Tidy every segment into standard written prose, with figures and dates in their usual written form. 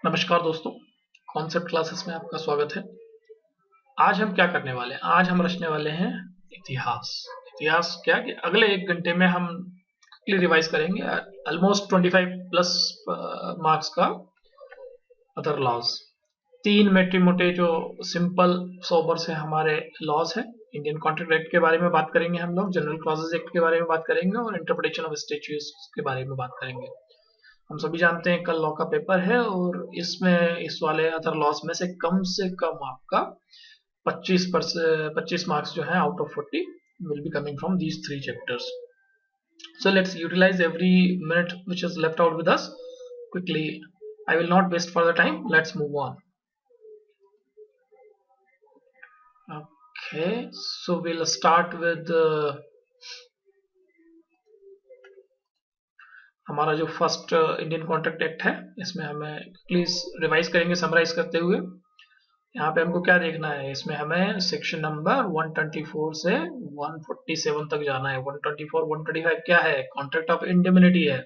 नमस्कार दोस्तों, concept classes में आपका स्वागत है। आज हम क्या करने वाले हैं? आज हम रचने वाले हैं इतिहास। इतिहास क्या कि अगले 1 घंटे में हम रिवाइज करेंगे ऑलमोस्ट 25 प्लस मार्क्स का अदर लॉज। 3 मोटे मोटे जो सिंपल सोबर से हमारे लॉज है। इंडियन कॉन्ट्रैक्ट एक्ट के बारे में बात करेंगे हम लोग, जनरल क्लॉजेस एक्ट के बारे में बात करेंगे और इंटरप्रिटेशन ऑफ स्टैट्यूट्स के बारे में बात करेंगे। हम सभी जानते हैं कल लॉ का पेपर है और इसमें इस वाले अदर लॉस में से कम आपका 25 मार्क्स जो है out of 40 will be coming from these 3 chapters. So let's utilize every minute which is left out with us quickly. I will not waste further time. Let's move on. Okay, so we'll start with हमारा जो first Indian contract act है। इसमें हमें please revise करेंगे summarise करते हुए। यहाँ पे हमको क्या देखना है, इसमें हमें सेक्शन नंबर 124 से 147 तक जाना है। 124 125 क्या है? कॉन्ट्रैक्ट ऑफ इंडेमनिटी है।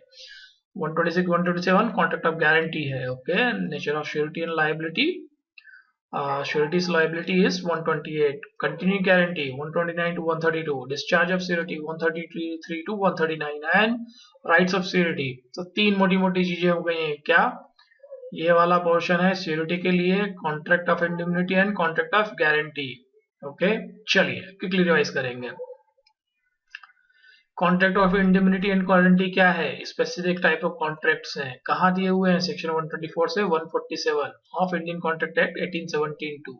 126 127 कॉन्ट्रैक्ट ऑफ गारंटी है। Okay, nature of surety and liability. Surety's liability is 128, continuing guarantee 129 to 132, discharge of surety 133 to 139 and rights of surety। तो 3 मोटी मोटी चीजें हो गई हैं। क्या ये वाला पोर्शन है श्योरिटी के लिए, contract of indemnity and contract of guarantee. Okay, चलिए क्विकली रिवाइज करेंगे। Contract of indemnity and guarantee क्या है? स्पेसिफिक टाइप ऑफ कॉन्ट्रैक्ट्स हैं। कहाँ दिए हुए हैं? सेक्शन 124 से 147 of Indian contract act 1872।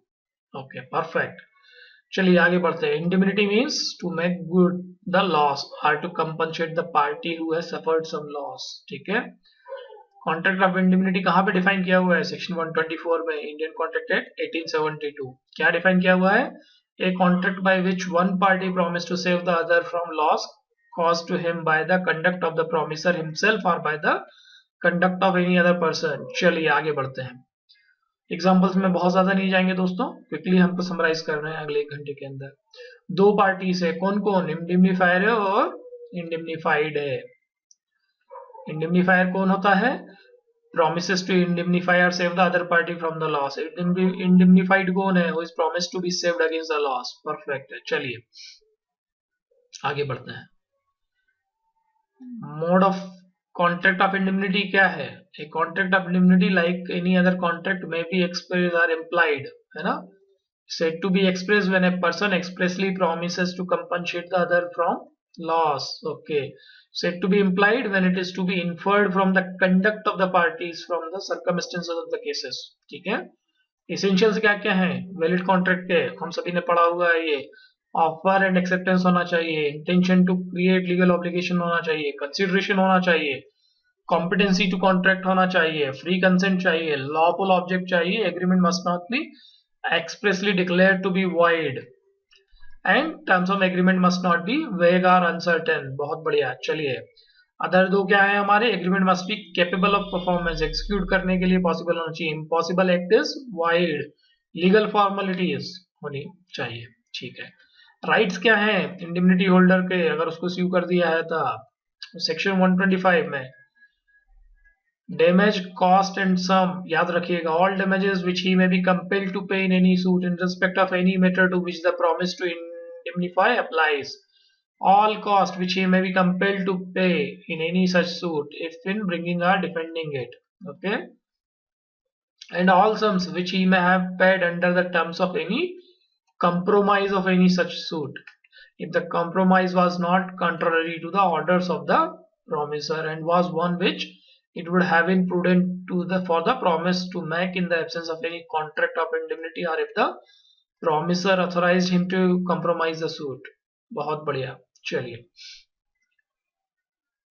Okay, perfect. चलिए आगे बढ़ते हैं। Indemnity means to make good the loss और to compensate the party who has suffered some loss. ठीक है, कॉन्ट्रैक्ट ऑफ इंडेमनिटी कहाँ पे डिफाइन किया हुआ है? सेक्शन 124 में इंडियन कॉन्ट्रैक्ट एक्ट 1872। क्या डिफाइन किया हुआ है? A contract by which one party promise to save the other from loss caused to him by the conduct of the promisor himself or by the conduct of any other person। चलिए आगे बढ़ते हैं। Examples में बहुत ज्यादा नहीं जाएंगे दोस्तों, क्विकली हमको समराइज कर रहे हैं अगले 1 घंटे के अंदर। 2 पार्टीज है, कौन कौन? इंडेमनिफायर है और इंडेमनिफाइड है। इंडेमनिफायर कौन होता है? promises to indemnify or save the other party from the loss। indemnified कौन है? who is promised to be saved against the loss। Perfect है। चलिए आगे बढ़ते हैं। Mode of contract of indemnity क्या है? A contract of indemnity like any other contract may be express और इम्प्लाइड, है ना? said to be expressed when a person expressly promises to compensate the other from loss। okay, said to be implied when it is to be inferred from the conduct of the parties from the circumstances of the cases। ठीक है, essentials क्या क्या है valid contract के? हम सभी ने पढ़ा हुआ है ये। ऑफर एंड एक्सेप्टेंस होना चाहिए, intention to create legal obligation होना चाहिए, कंसिडरेशन होना चाहिए, कॉम्पिटेंसी टू कॉन्ट्रैक्ट होना चाहिए, फ्री कंसेंट चाहिए, लॉफुल ऑब्जेक्ट चाहिए, agreement must not be expressly declare to be void and terms of agreement must not be vague और अनसर्टेन। बहुत बढ़िया। चलिए अदर 2 क्या है हमारे? Agreement must be capable of performance, execute करने के लिए पॉसिबल होना चाहिए। Impossible act is wide, legal formalities होनी चाहिए। ठीक है, राइट्स क्या है इंडेमनिटी होल्डर के अगर उसको स्यू कर दिया है तो? सेक्शन 125 में डैमेज कॉस्ट एंड सम याद रखिएगा। All damages which he may be compelled to pay in any suit in respect of any matter to which the promise to indemnify applies. all cost which he may be compelled to pay in any such suit if in bringing or defending it। okay, and all sums which he may have paid under the terms of any compromise of any such suit if the compromise was not contrary to the orders of the promisor and was one which it would have been prudent for the promise to make in the absence of any contract of indemnity or if the promisor authorized him to compromise the suit। बहुत बढ़िया। चलिए,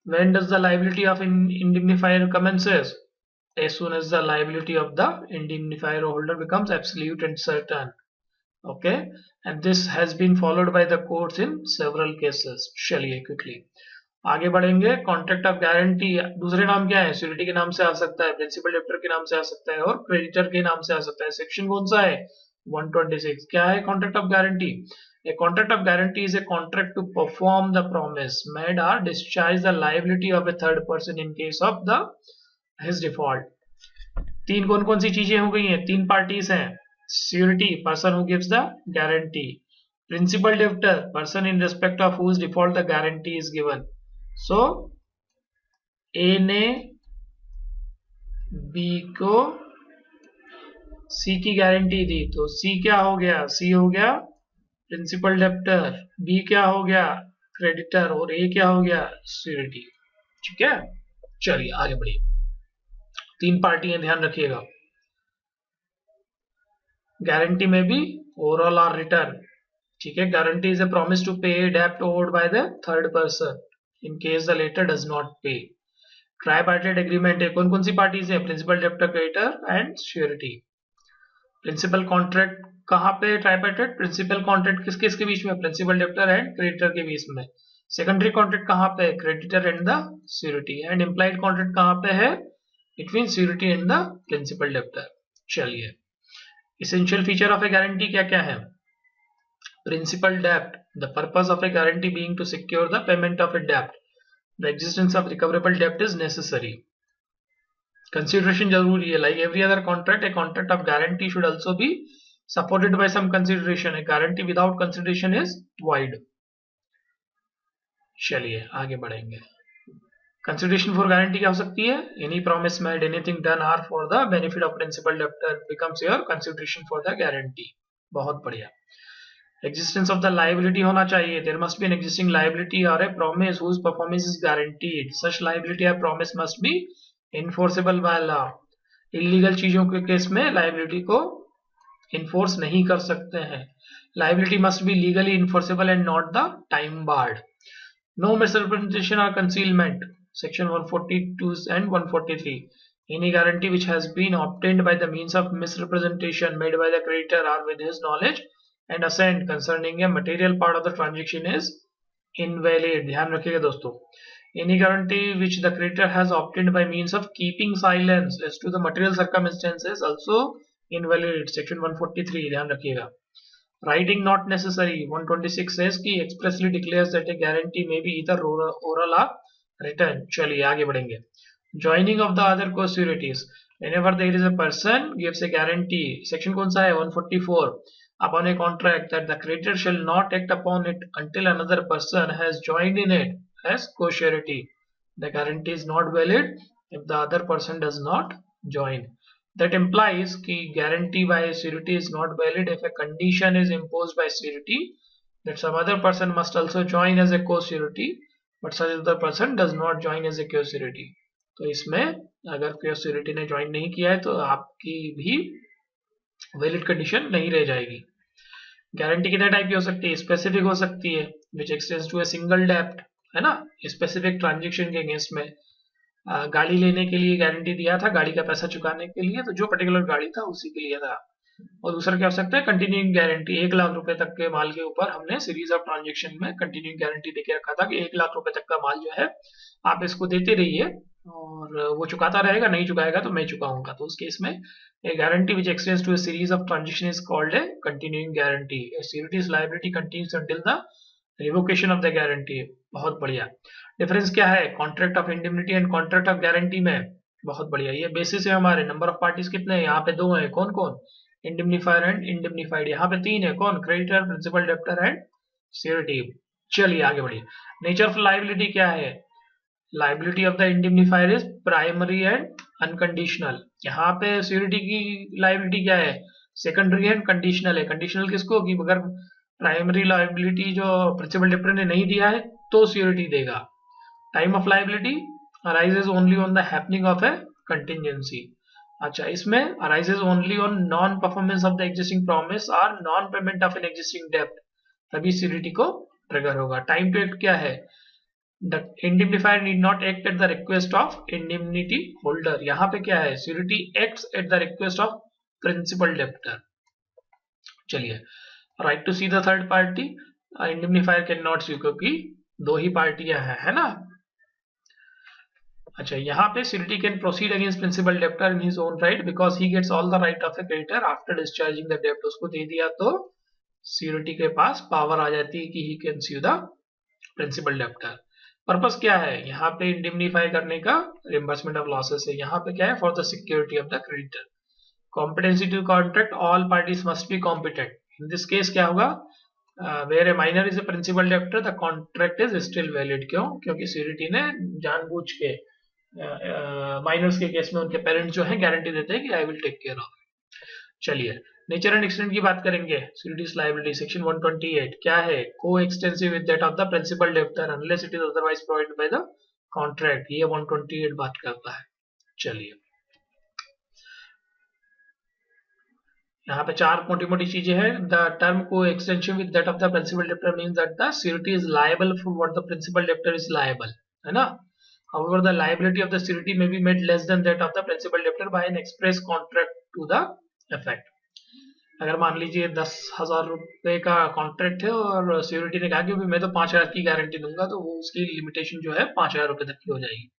when does the liability of indemnifier commences? As soon as the liability of the indemnifier holder becomes absolute and certain। okay, and this has been followed by the courts in several cases। चलिए quickly आगे बढ़ेंगे। Contract of guarantee दूसरे नाम क्या है? Surety के नाम से आ सकता है, प्रिंसिपल डेप्टर के नाम से आ सकता है और क्रेडिटर के नाम से आ सकता है। सेक्शन कौन सा है? 126। क्या है contract of guarantee? A contract of guarantee is a contract to perform the promise made or discharge the liability of a third person in case of his default। तीन कौन कौन सी चीजें हो गई हैं? तीन पार्टीज हैं। Surety, person who gives the guarantee. Principal debtor, person in respect of whose default the guarantee is given. So A ने बी को सी की गारंटी दी, तो सी क्या हो गया? सी हो गया प्रिंसिपल डेब्टर, बी क्या हो गया? क्रेडिटर, और ए क्या हो गया? श्योरिटी। ठीक है, चलिए आगे बढ़िए। तीन पार्टियां ध्यान रखिएगा। गारंटी में भी ओवरऑल और रिटर्न। ठीक है, guarantee is a promise to pay डेब्ट owed by the third person in case the latter does not pay. Tripartite agreement है, कौन कौन सी पार्टीज है? Principal, debtor, creditor and surety. Principal contract कहाँ पे? ट्राइपार्टेट। प्रिंसिपल कॉन्ट्रैक्ट किस किस के बीच में? प्रिंसिपल, डेब्टर एंड क्रेडिटर के बीच में। सेकेंडरी कॉन्ट्रैक्ट कहाँ पे? Creditor and the surety. And implied contract कहाँ पे है? Between surety and the principal, debtor. चलिए, essential feature of a guarantee क्या क्या है? Principal debt, the purpose of a guarantee being to secure the payment of a debt. The existence of recoverable debt is necessary. Consideration जरूरी है, like every other contract, a contract of guarantee should also be supported by some consideration. A guarantee without consideration is void. चलिए आगे बढ़ेंगे। Consideration for guarantee क्या हो सकती है? Any promise made, anything done or for the benefit of principal debtor becomes your consideration for the guarantee. बहुत बढ़िया। Existence of the liability होना चाहिए। There must be an existing liability or a promise whose performance is guaranteed. Such liability or promise must be enforceable by law. Illegal चीजों के case में liability को enforce नहीं कर सकते हैं। Liability must be legally enforceable and not the time barred. No misrepresentation or concealment. Section 142 and 143. Any guarantee which has been obtained by the means of misrepresentation made by the creditor or with his knowledge and assent concerning a material part of the transaction is invalid. ध्यान रखिएगा दोस्तों। Any guarantee which the creditor has obtained by means of keeping silence as to the material circumstances also invalid. Section 143 ध्यान रखिएगा। Writing not necessary. 126 says कि expressly declares that a guarantee may be either oral or written. चलिए आगे बढ़ेंगे। Joining of the other co-sureties. Whenever there is a person gives a guarantee. Section कौन सा है? 144. Upon a contract that the creditor shall not act upon it until another person has joined in it as co-surety. The guarantee is not valid if the other person does not join. That implies कि guarantee by surety is not valid if a condition is imposed by surety that some other person must also join as a co-surety, but such other person does not join as a co-surety. तो इसमें अगर co-surety ने join नहीं किया है तो आपकी भी valid condition नहीं रह जाएगी। गारंटी कितने टाइप की हो सकती है? स्पेसिफिक हो सकती है, which extends to a single debt, है ना, स्पेसिफिक ट्रांजेक्शन के अगेंस्ट में। गाड़ी लेने के लिए गारंटी दिया था, गाड़ी का पैसा चुकाने के लिए, तो जो पर्टिकुलर गाड़ी था उसी के लिए था। और दूसरा क्या हो सकता है? Continuing guarantee. 1 लाख रुपए तक के माल के ऊपर हमने सीरीज ऑफ ट्रांजेक्शन में कंटिन्यूइंग गारंटी देके रखा था कि 1 लाख रुपए तक का माल जो है आप इसको देते रहिए और वो चुकाता रहेगा, नहीं चुकाएगा तो मैं चुकाऊंगा। तो उस केस में a guarantee which extends to a series of transaction is called a continuing guarantee. A security's liability continues until the revocation of the guarantee. बहुत बढ़िया। डिफरेंस क्या है contract of indemnity and contract of guarantee में? बहुत बढ़िया। ये basis है हमारे। नंबर ऑफ पार्टीज कितने हैं? यहाँ पे 2 हैं। कौन कौन? Indemnifier and indemnified. यहाँ पे 3 है। कौन? Creditor, principal, debtor and surety. चलिए आगे बढ़िए। नेचर ऑफ लाइबिलिटी क्या है? Liability of the indemnifier is primary and unconditional. यहाँ पे श्योरिटी की लाइबिलिटी क्या है? सेकेंडरी एंड कंडीशनल है। कंडीशनल किसको? कि अगर प्राइमरी लाइबिलिटी जो प्रिंसिपल डेब्टर ने नहीं दिया है तो श्योरिटी देगा। Time of liability arises only on the happening of A contingency. अच्छा, इसमें arises only on non performance of the existing promise और non payment of an existing डेब्ट, तभी श्योरिटी को ट्रिगर होगा। टाइम टू एक्ट क्या है? The indemnifier need not act at the request of indemnity holder. यहाँ पे क्या है? Surety acts at the request of principal debtor. चलिए, right to see the third party. Indemnifier cannot sue क्योंकि 2 ही पार्टियां हैं, है ना। अच्छा, यहाँ पे surety can proceed against principal debtor in his own right because he gets all the right of a creditor after discharging the debt. उसको दे दिया तो surety के पास पावर आ जाती है कि he can sue the principal debtor. Purpose क्या है यहाँ पे इंडिमनीफाई करने का, रिम्बर्समेंट ऑफ लॉसेस है। यहाँ पे क्या है, for the security of the creditor. Competency to contract, all parties must be competent. In this case क्या होगा, where a minor is a principal debtor the contract is still valid. क्यों, क्योंकि CDT ने जानबूझ के माइनर्स के case में उनके पेरेंट्स जो है गारंटी देते हैं कि I will take care of. चलिए नेचर एंड एक्सटेंट की बात करेंगे। सीडीटीज लायबिलिटी सेक्शन 128 क्या है, coextensive with that of the principal debtor unless it is otherwise provided by the contract, ये 128 बात करता है। चलिए यहाँ पे चार मोटी मोटी चीजें हैं। The term coextensive with that of the principal debtor means that the surety is liable for what the principal debtor is liable, है ना। However, the liability of the surety may be made less than that of the principal debtor by an express contract to the effect. अगर मान लीजिए 10,000 रुपए का contract है और security ने कहा कि मैं तो 5,000 की गारंटी दूंगा, तो वो उसकी लिमिटेशन जो है 5,000 रुपए तक की हो जाएगी।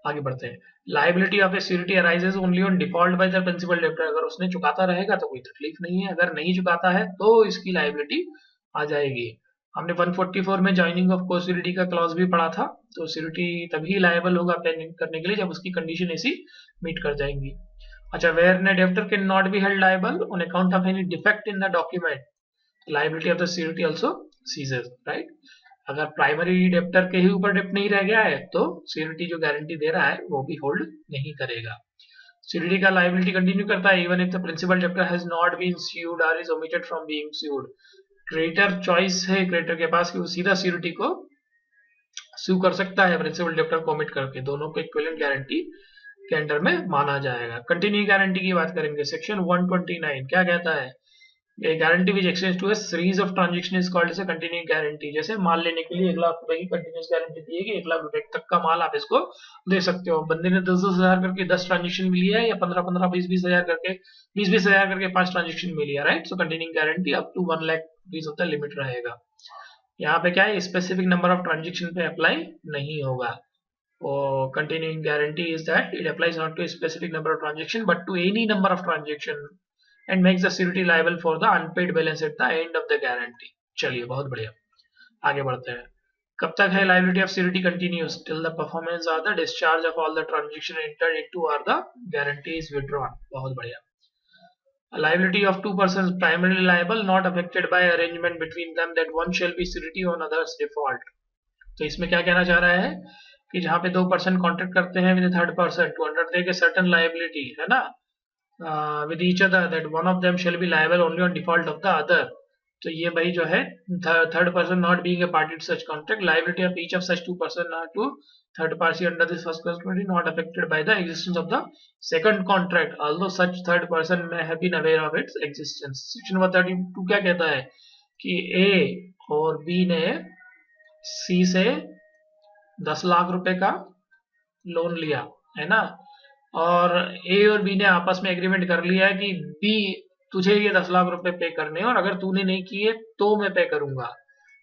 आगे बढ़ते हैं। Liability of a security arises only on default by the principal debtor. अगर उसने चुकाता रहेगा तो कोई तकलीफ नहीं है, अगर नहीं चुकाता है तो इसकी लायबिलिटी आ जाएगी। हमने 144 में ज्वाइनिंग ऑफ को सिक्योरिटी का क्लॉज भी पढ़ा था, तो सिक्योरिटी तभी लायबल होगा पेमेंट करने के लिए जब उसकी कंडीशन ऐसी मीट कर जाएंगी। अच्छा, वेयर ने debtor can not be held liable on account of any defect in the document, liability of the security also ceases, right. अगर प्राइमरी डेब्टर के ही ऊपर डेब्ट नहीं रह गया है तो सिक्योरिटी जो गारंटी दे रहा है वो भी होल्ड नहीं करेगा। सिक्योरिटी का लायबिलिटी कंटिन्यू करता है even if the principal debtor has not been sued और is omitted from being sued. Creditor choice है क्रेडिटर के पास कि वो सीधा सिक्योरिटी को स्यू कर सकता है प्रिंसिपल डेब्टर को ओमिट करके, दोनों को इक्विवेलेंट गारंटी के अंडर में माना जाएगा। कंटिन्यू गारंटी की बात करेंगे। सेक्शन 129 क्या कहता है, A guarantee which extends to a series of transaction is called as a continuing guarantee। जैसे माल लेने के लिए 1 लाख रुपए की कंटिन्यूस गारंटी दी है कि 1 लाख रुपए तक का माल आप इसको दे सकते हो। बंदे ने 10-10 हजार करके 10 ट्रांजेक्शन में लिया है या 15-15, 20-20 हजार करके 20-20 हजार करके 5 ट्रांजेक्शन में लिया, right. So continuing guarantee up to 1 lakh rupees of the limit रहेगा। यहाँ पे क्या है, स्पेसिफिक नंबर ऑफ ट्रांजेक्शन पे अप्लाई नहीं होगा। और continuing guarantee is that it applies not to specific number of transaction but to any number of transaction and makes the security liable for the unpaid balance at the end of the guarantee। चलिए बहुत बढ़िया, आगे बढ़ते हैं। कब तक है liability of security continues till the performance or the discharge of all the transaction entered into or the guarantee is withdrawn। बहुत बढ़िया। Liability of two persons primarily liable not affected by arrangement between them that one shall be security on others default। तो इसमें क्या कहना चाह रहा है कि जहाँ पे दो पर्सन कॉन्ट्रैक्ट करते हैं with third person to undertake a certain liability, है ना, with each other that one of them shall be liable only on default of the other। तो ये भाई जो है third person not being a party to such contract, liability of each of such two person are to third party under this first contract not affected by the existence of the second contract although such third person may have been aware of its existence। Section 132 क्या कहता है कि A और B ने C से 10 लाख रुपए का loan लिया, है ना, और ए और बी ने आपस में एग्रीमेंट कर लिया है कि बी तुझे ये 10 लाख रुपए पे करने और अगर तूने नहीं किए तो मैं पे करूंगा।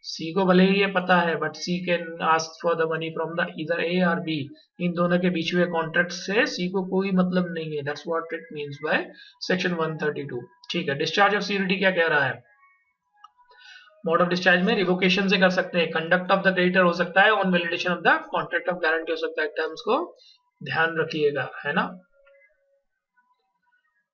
सी को भले ही ये पता है but she can ask for the money from the other A और बी। इन दोनों के बीच में कॉन्ट्रैक्ट से सी को कोई मतलब नहीं है। That's what it means by section 132। ठीक है, डिस्चार्ज ऑफ सिक्योरिटी क्या कह रहा है, मोड ऑफ डिस्चार्ज में रिवोकेशन से कर सकते हैं। कंडक्ट ऑफ द क्रेडिटर हो सकता है, on validation of the contract of guarantee हो सकता है। टर्म्स को ध्यान रखिएगा, है ना।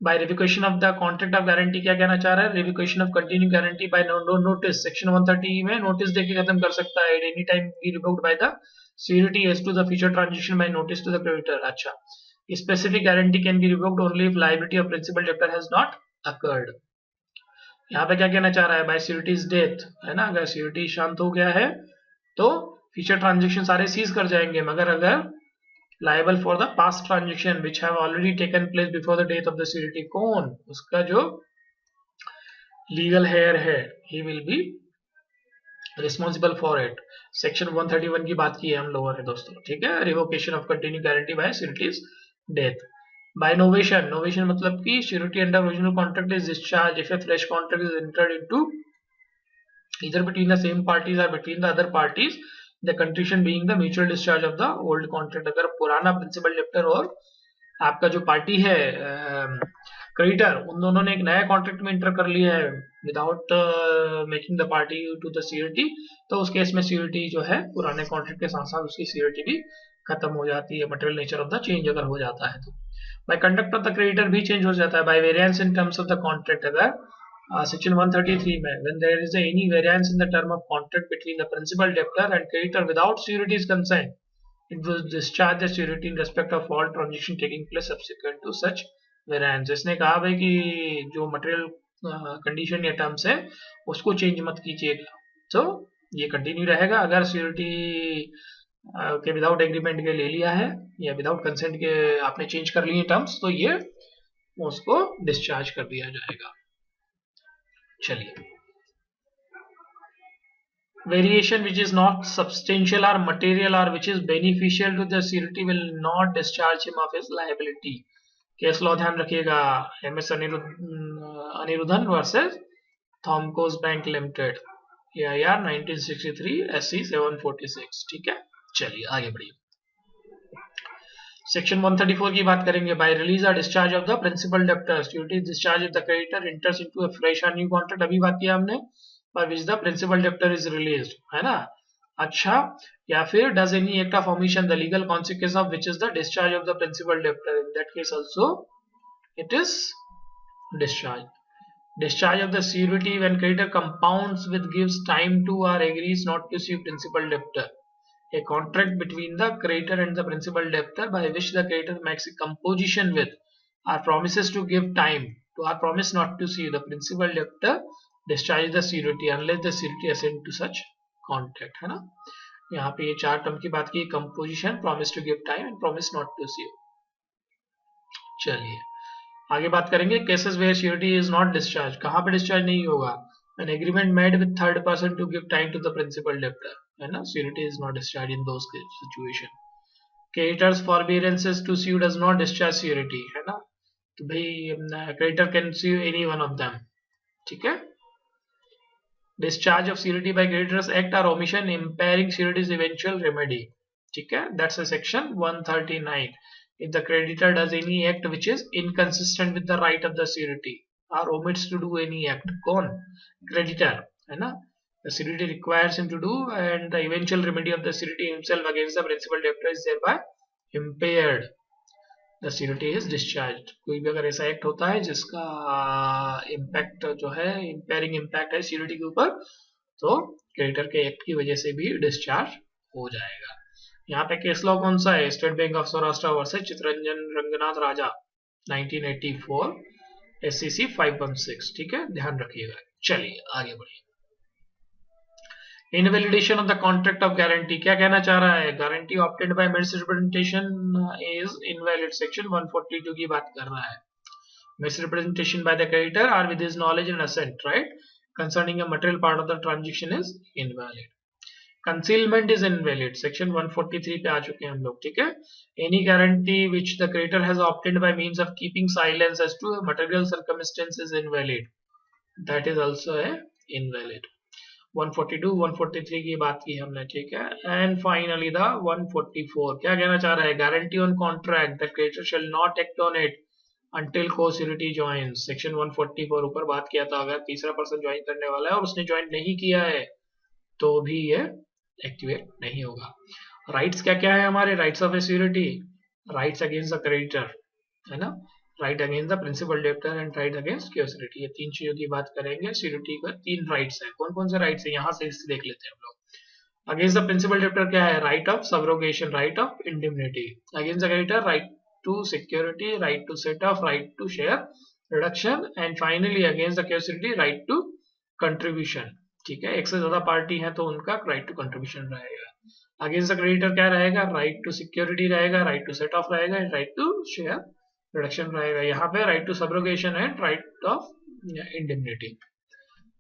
By revocation of the contract of guarantee क्या कहना चाह रहा है, revocation of continue guarantee by notice. Section 130 में नोटिस देके खत्म कर सकता है। Any time be revoked by the security as to the future transaction by notice to the creditor. अच्छा, specific guarantee can be revoked only if liability of principal debtor has not accrued. यहाँ पे क्या कहना चाह रहा है, bye securities death, है ना। अगर सिक्योरिटी शांत हो गया है तो फ्यूचर ट्रांजेक्शन सारे सीज कर जाएंगे, मगर अगर liable for the past transaction which have already taken place before the death of the security, कौन उसका जो legal heir है he will be responsible for it। Section 131 की बात की है हम लोगों ने दोस्तों, ठीक है। Revocation of continue guarantee by securities death. By novation, novation मतलब कि security under original contract is discharge if a fresh contract is entered into either between the same parties or between the other parties, the condition being the mutual discharge of the old contract। अगर पुराना principal debtor और आपका जो party है creditor, उन दोनों ने एक नया कॉन्ट्रैक्ट में इंटर कर लिया है without making the party to the surety, तो उस केस में सीयूरिटी जो है पुराने कॉन्ट्रैक्ट के साथ साथ उसकी सीयूरिटी भी खत्म हो जाती है, material nature of the change अगर हो जाता है तो। By conduct of the creditor भी चेंज हो जाता है by variance in terms of the contract. अगर सेक्शन 133 में when there is any variance in the term of contract between the principal debtor and creditor without surety's consent, it will discharge the surety in respect of all transaction taking place subsequent to such variance। इसने कहा भाई कि जो material condition या terms है उसको change मत कीजिएगा, तो ये कंटिन्यू रहेगा। अगर सिक्योरिटी के विदाउट एग्रीमेंट के ले लिया है या विदाउट कंसेंट के आपने चेंज कर लिए टर्म्स, तो ये उसको डिस्चार्ज कर दिया जाएगा। चलिए, variation which is not substantial or material or which is beneficial to the surety will not discharge him of his liability। Case law ध्यान रखिएगा, MS Aniruddhan versus Thomco's bank limited, AIR 1963 SC 746। ठीक है, चलिए आगे बढ़िए। सेक्शन 134 की बात करेंगे। बाय रिलीज और discharge of the principal debtor, security discharge of the creditor enters into a fresh और न्यू कॉन्ट्रैक्ट, अभी बात किया हमने, by which the principal debtor is released, है ना। अच्छा, या फिर does any act of omission the legal consequence of which is the discharge of the principal debtor, in that case also it is discharge। Discharge of the surety when creditor compounds with, gives time to or agrees not to sue principal debtor, a contract between the creditor and the principal debtor by which the creditor makes a composition with or promises to give time to or promise not to sue the principal debtor, discharge the surety unless the surety assent to such contract, है ना। यहाँ पे ये चार term की बात की, composition, promise to give time and promise not to sue। चलिए आगे बात करेंगे। Cases where surety is not discharge, कहाँ पे डिस्चार्ज नहीं होगा, an agreement made with third person to give time to the principal debtor, है ना, surety is not discharged in those situation। creditors forbearances to sue does not discharge surety, है ना, तो भाई creditor can sue any one of them। ठीक है, discharge of surety by creditors act or omission impairing surety's eventual remedy, ठीक है, that's a section 139। if the creditor does any act which is inconsistent with the right of the surety or omits to do any act, कौन, creditor, है ना, the surety requires him to do and the eventual remedy of the surety himself against the principal debtor is thereby impaired, the surety is discharged। कोई भी अगर ऐसा act होता है जिसका इम्पैक्ट जो है, इम्पेयरिंग इम्पैक्ट है सिक्योरिटी के ऊपर, तो क्रेडिटर के एक्ट की वजह से भी डिस्चार्ज हो जाएगा। यहाँ पे केस लॉ कौन सा है, State Bank of Saurashtra versus Chitranjan Ranganath Raja 1984 SCC 516। ठीक है, ध्यान रखिएगा। चलिए आगे बढ़िए। Invalidation of the contract of guarantee, क्या कहना चाह रहा है, guarantee obtained by misrepresentation is invalid, section 142 की बात कर रहा है। मिसरिप्रेजेंटेशन बाय द क्रेडिटर और with his knowledge and assent, right, concerning a material part of the transaction is invalid. Concealment is invalid, section 143 पे आ चुके हैं हम लोग। ठीक है, any guarantee which the creditor has obtained by means of keeping silence as to material circumstance is invalid, that is also a invalid. 142 143 की बात की हमने। ठीक है, एंड फाइनली द 144 क्या कहना चाह रहा है, guarantee on contract the creditor shall not act on it until co security joins, section 144 ऊपर बात किया था। अगर तीसरा पर्सन ज्वाइन करने वाला है और उसने ज्वाइन नहीं किया है तो भी ये एक्टिवेट नहीं होगा। राइट्स क्या क्या है हमारे, rights of a security, rights against the creditor, है ना, right against the principal debtor and right against security, ये तीन चीजों की बात करेंगे। सिक्योरिटी का तीन राइट्स है, कौन कौन से राइट्स है यहाँ से इससे देख लेते हैं हम लोग। अगेंस्ट द प्रिंसिपल डेब्टर क्या है, right of subrogation, right of indemnity. Against the creditor right to security, right to set off, right to share reduction, and finally against the security right to contribution. ठीक है, एक से ज्यादा party है तो उनका राइट टू कंट्रीब्यूशन रहेगा। Against the creditor क्या रहेगा, राइट टू सिक्योरिटी रहेगा, राइट टू सेट ऑफ रहेगा, राइट टू शेयर रिडक्शन रहेगा। यहाँ पे right to subrogation and right of indemnity.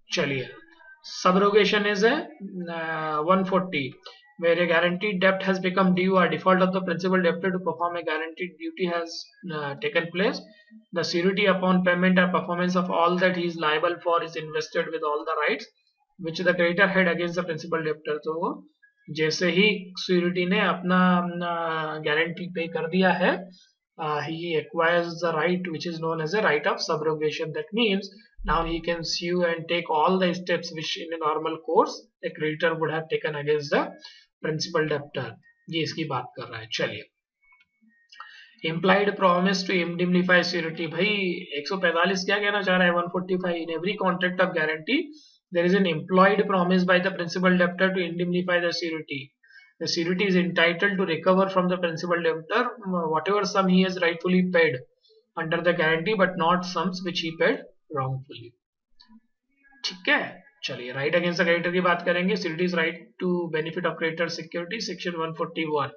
चलिए, subrogation is a 140 where a guaranteed debt has become due or default of the principal debtor to perform a guaranteed duty has taken place, the surety upon payment or performance of all that he is liable for is invested with all the rights which the creditor had against the principal debtor। तो जैसे ही surety ने अपना guarantee पे कर दिया है he acquires the right which is known as a right of subrogation. That means now he can sue and take all the steps which in a normal course a creditor would have taken against the principal debtor. ये इसकी बात कर रहा है. चलिए, implied promise to indemnify surety. भाई 145 क्या कहना चाह रहा है? 145 in every contract of guarantee there is an implied promise by the principal debtor to indemnify the surety. The surety is entitled to recover from the principal debtor whatever sum he has rightfully paid under the guarantee but not sums which he paid wrongfully. ठीक है, चलिए right against the creditor की बात करेंगे. surety is right to benefit of creditor security, section 141.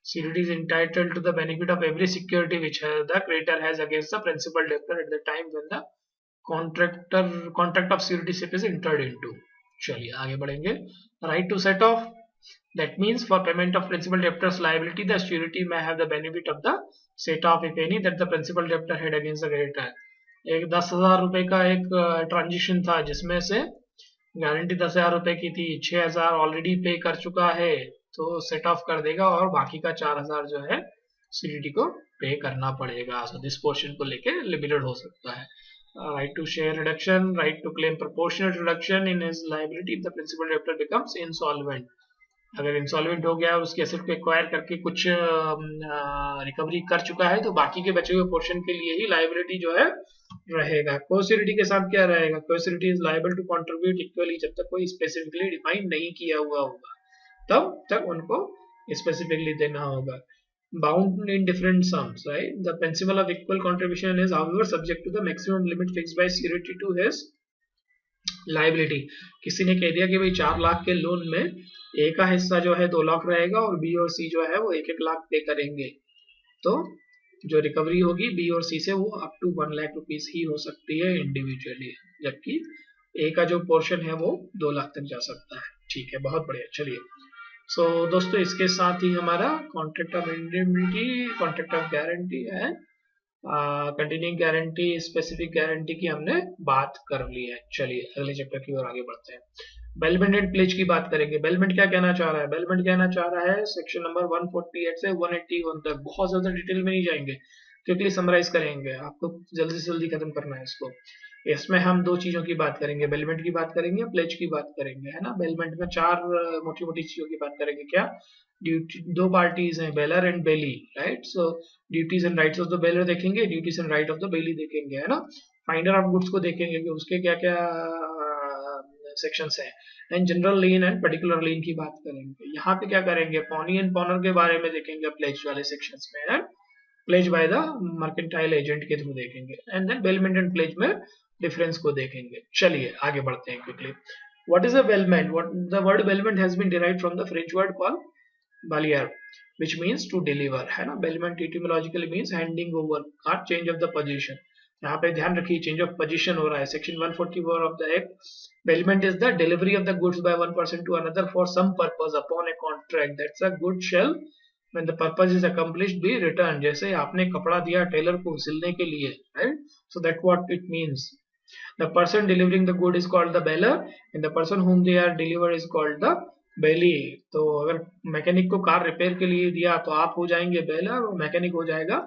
surety is entitled to the benefit of every security which the creditor has against the principal debtor at the time when the contract of suretyship is entered into. चलिए आगे बढ़ेंगे. right to set off, that means for payment of principal debtor's liability the surety may have the benefit of the set off if any that the principal debtor had against the creditor. एक 10,000 रुपए का एक transaction था जिसमें से guarantee 10,000 रुपए की थी, 6,000 ऑलरेडी पे कर चुका है तो सेट ऑफ कर देगा और बाकी का 4,000 जो है सीडीटी को पे करना पड़ेगा. सो दिस पोर्शन को लेके लिमिटेड हो सकता है. Right to share reduction, right to claim proportional reduction in his liability if the principal debtor becomes insolvent. अगर इंसॉल्वेंट हो गया, उसके एसेट को एक्वायर करके कुछ रिकवरी कर चुका है तो बाकी के बचे हुए पोर्शन के लिए ही लायबिलिटी जो है रहेगा. कोसिडिटी के साथ क्या रहेगा? Co surety is liable to contribute equally. जब तक कोई स्पेसिफिकली डिफाइन नहीं किया हुआ होगा तब तक उनको स्पेसिफिकली देना होगा. Bound in different sums, right. The principal of equal contribution is however subject to the maximum limit fixed by security to his liability. किसी ने कह दिया कि भाई 4 लाख के लोन में ए का हिस्सा जो है 2 लाख रहेगा और बी और सी जो है वो 1-1 लाख पे करेंगे, तो जो रिकवरी होगी बी और सी से वो अप टू 1 लाख रुपीस ही हो सकती है इंडिविजुअली, जबकि ए का जो पोर्शन है वो 2 लाख तक जा सकता है. ठीक है, बहुत बढ़िया. चलिए, सो दोस्तों इसके साथ ही हमारा contract of indemnity, contract of guarantee है, कंटिन्यूइंग गारंटी, स्पेसिफिक गारंटी की हमने बात कर ली है. चलिए अगले चैप्टर की ओर आगे बढ़ते हैं. बेलमेंट एंड प्लेज की बात करेंगे. बेलमेंट क्या कहना चाह रहा है? बेलमेंट कहना चाह रहा है सेक्शन नंबर 148 से 181 तक. बहुत ज्यादा डिटेल में नहीं जाएंगे, क्विकली समराइज करेंगे, आपको जल्दी से जल्दी खत्म करना है इसको. इसमें हम 2 चीजों की बात करेंगे, बेलमेंट की बात करेंगे, प्लेज की बात करेंगे, है ना. बेलमेंट में 4 मोटी मोटी चीजों की बात करेंगे. क्या? ड्यूटी, 2 पार्टीज हैं, bailor and bailee, right. So duties and rights of the bailor देखेंगे, duties and right of the bailee देखेंगे, है ना. फाइंडर ऑफ गुड्स को देखेंगे कि उसके क्या क्या सेक्शंस हैं. And general lien and particular lien की बात करेंगे. यहाँ पे क्या करेंगे? पॉनी एंड पॉनर के बारे में देखेंगे प्लेज वाले सेक्शंस में, है. Pledge by the mercantile agent के थ्रू देखेंगे. And then bailment and pledge में डिफरेंस को देखेंगे. चलिए आगे बढ़ते हैं quickly. What is a bailment? What the word bailment has been derived from the French word called bailler which means to deliver, है ना. Bailment etymologically means handing over or change of the position. यहाँ पे ध्यान रखिए change of position हो रहा है. Section 144 of the act, bailment is the delivery of the goods by one person to another for some purpose upon a contract that's a good shall when the purpose is accomplished be return. जैसे आपने कपड़ा दिया tailor को सिलने के लिए, right. So that what it means. The person delivering the good is called the bailor and the person whom they are delivered is called the बेली. तो अगर मैकेनिक को कार रिपेयर के लिए दिया तो आप हो जाएंगे बेलर और मैकेनिक हो जाएगा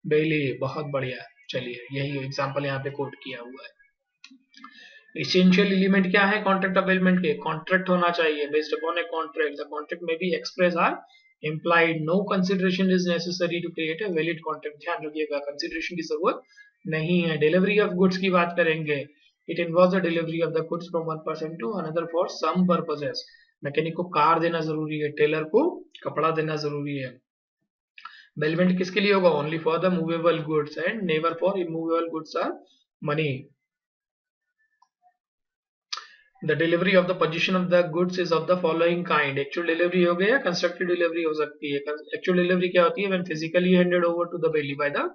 बेली. बहुत बढ़िया. चलिए यही एग्जांपल यहाँ पे कोट किया हुआ है. एसेंशियल एलिमेंट क्या है कॉन्ट्रैक्ट ऑफ बेलमेंट के? कॉन्ट्रैक्ट होना चाहिए based upon a contract. The contract में भी express are implied. No consideration is necessary to create a valid contract. ध्यान रखिएगा कंसिडरेशन की जरूरत नहीं है. डिलीवरी ऑफ गुड्स की बात करेंगे. It involves the delivery of the goods from one person to another for some purposes. Mechanic को कार देना जरूरी है, टेलर को कपड़ा देना जरूरी है. बेलमेंट किसके लिए होगा? Only for the movable goods and never for immovable goods or money. The delivery of the position of the goods is of the following kind. Actual delivery हो गया, कंस्ट्रक्टेड डिलीवरी हो सकती है. एक्चुअल डिलीवरी क्या होती है? When physically handed over to the bailee by the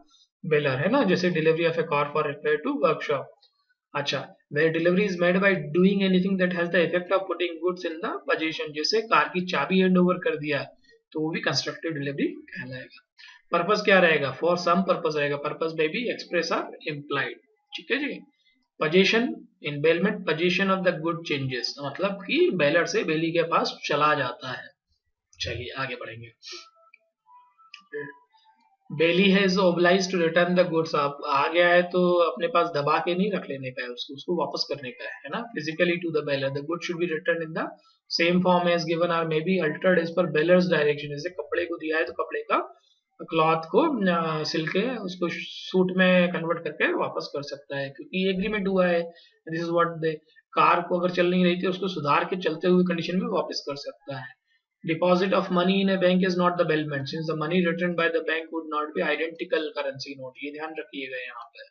bailor, है ना. जैसे delivery of a car for repair to workshop. अच्छा, where delivery is made by doing anything that has the effect of putting goods in the possession. जैसे car की चाबी hand over कर दिया तो वो भी कंस्ट्रक्टिव डिलीवरी कहलाएगा. पर्पस क्या रहेगा? फॉर सम पर्पस रहेगा. पर्पस में भी एक्सप्रेस आर इम्प्लाइड. ठीक है जी. Position in bailment, position of the good changes, मतलब कि बेलर से बेली के पास चला जाता है. चलिए आगे बढ़ेंगे. Bailee has obliged to return the goods. आप आ गया है तो अपने पास दबा के नहीं रख लेने का है, उसको उसको वापस करने का है ना। Physically to the bailor the good should be return in the same form as given or may be altered as per bailor's direction. जैसे कपड़े को दिया है तो कपड़े का क्लॉथ को सिल के उसको सूट में कन्वर्ट करके वापस कर सकता है, क्योंकि एग्रीमेंट हुआ है। This is what they car को अगर चल नहीं रही थी उसको सुधार के चलते हुए कंडीशन में वापस कर सकता है। Deposit of money in a bank is not the bailment since the money returned by the bank would not be identical currency note। ये ध्यान रखिएगा यहाँ पे,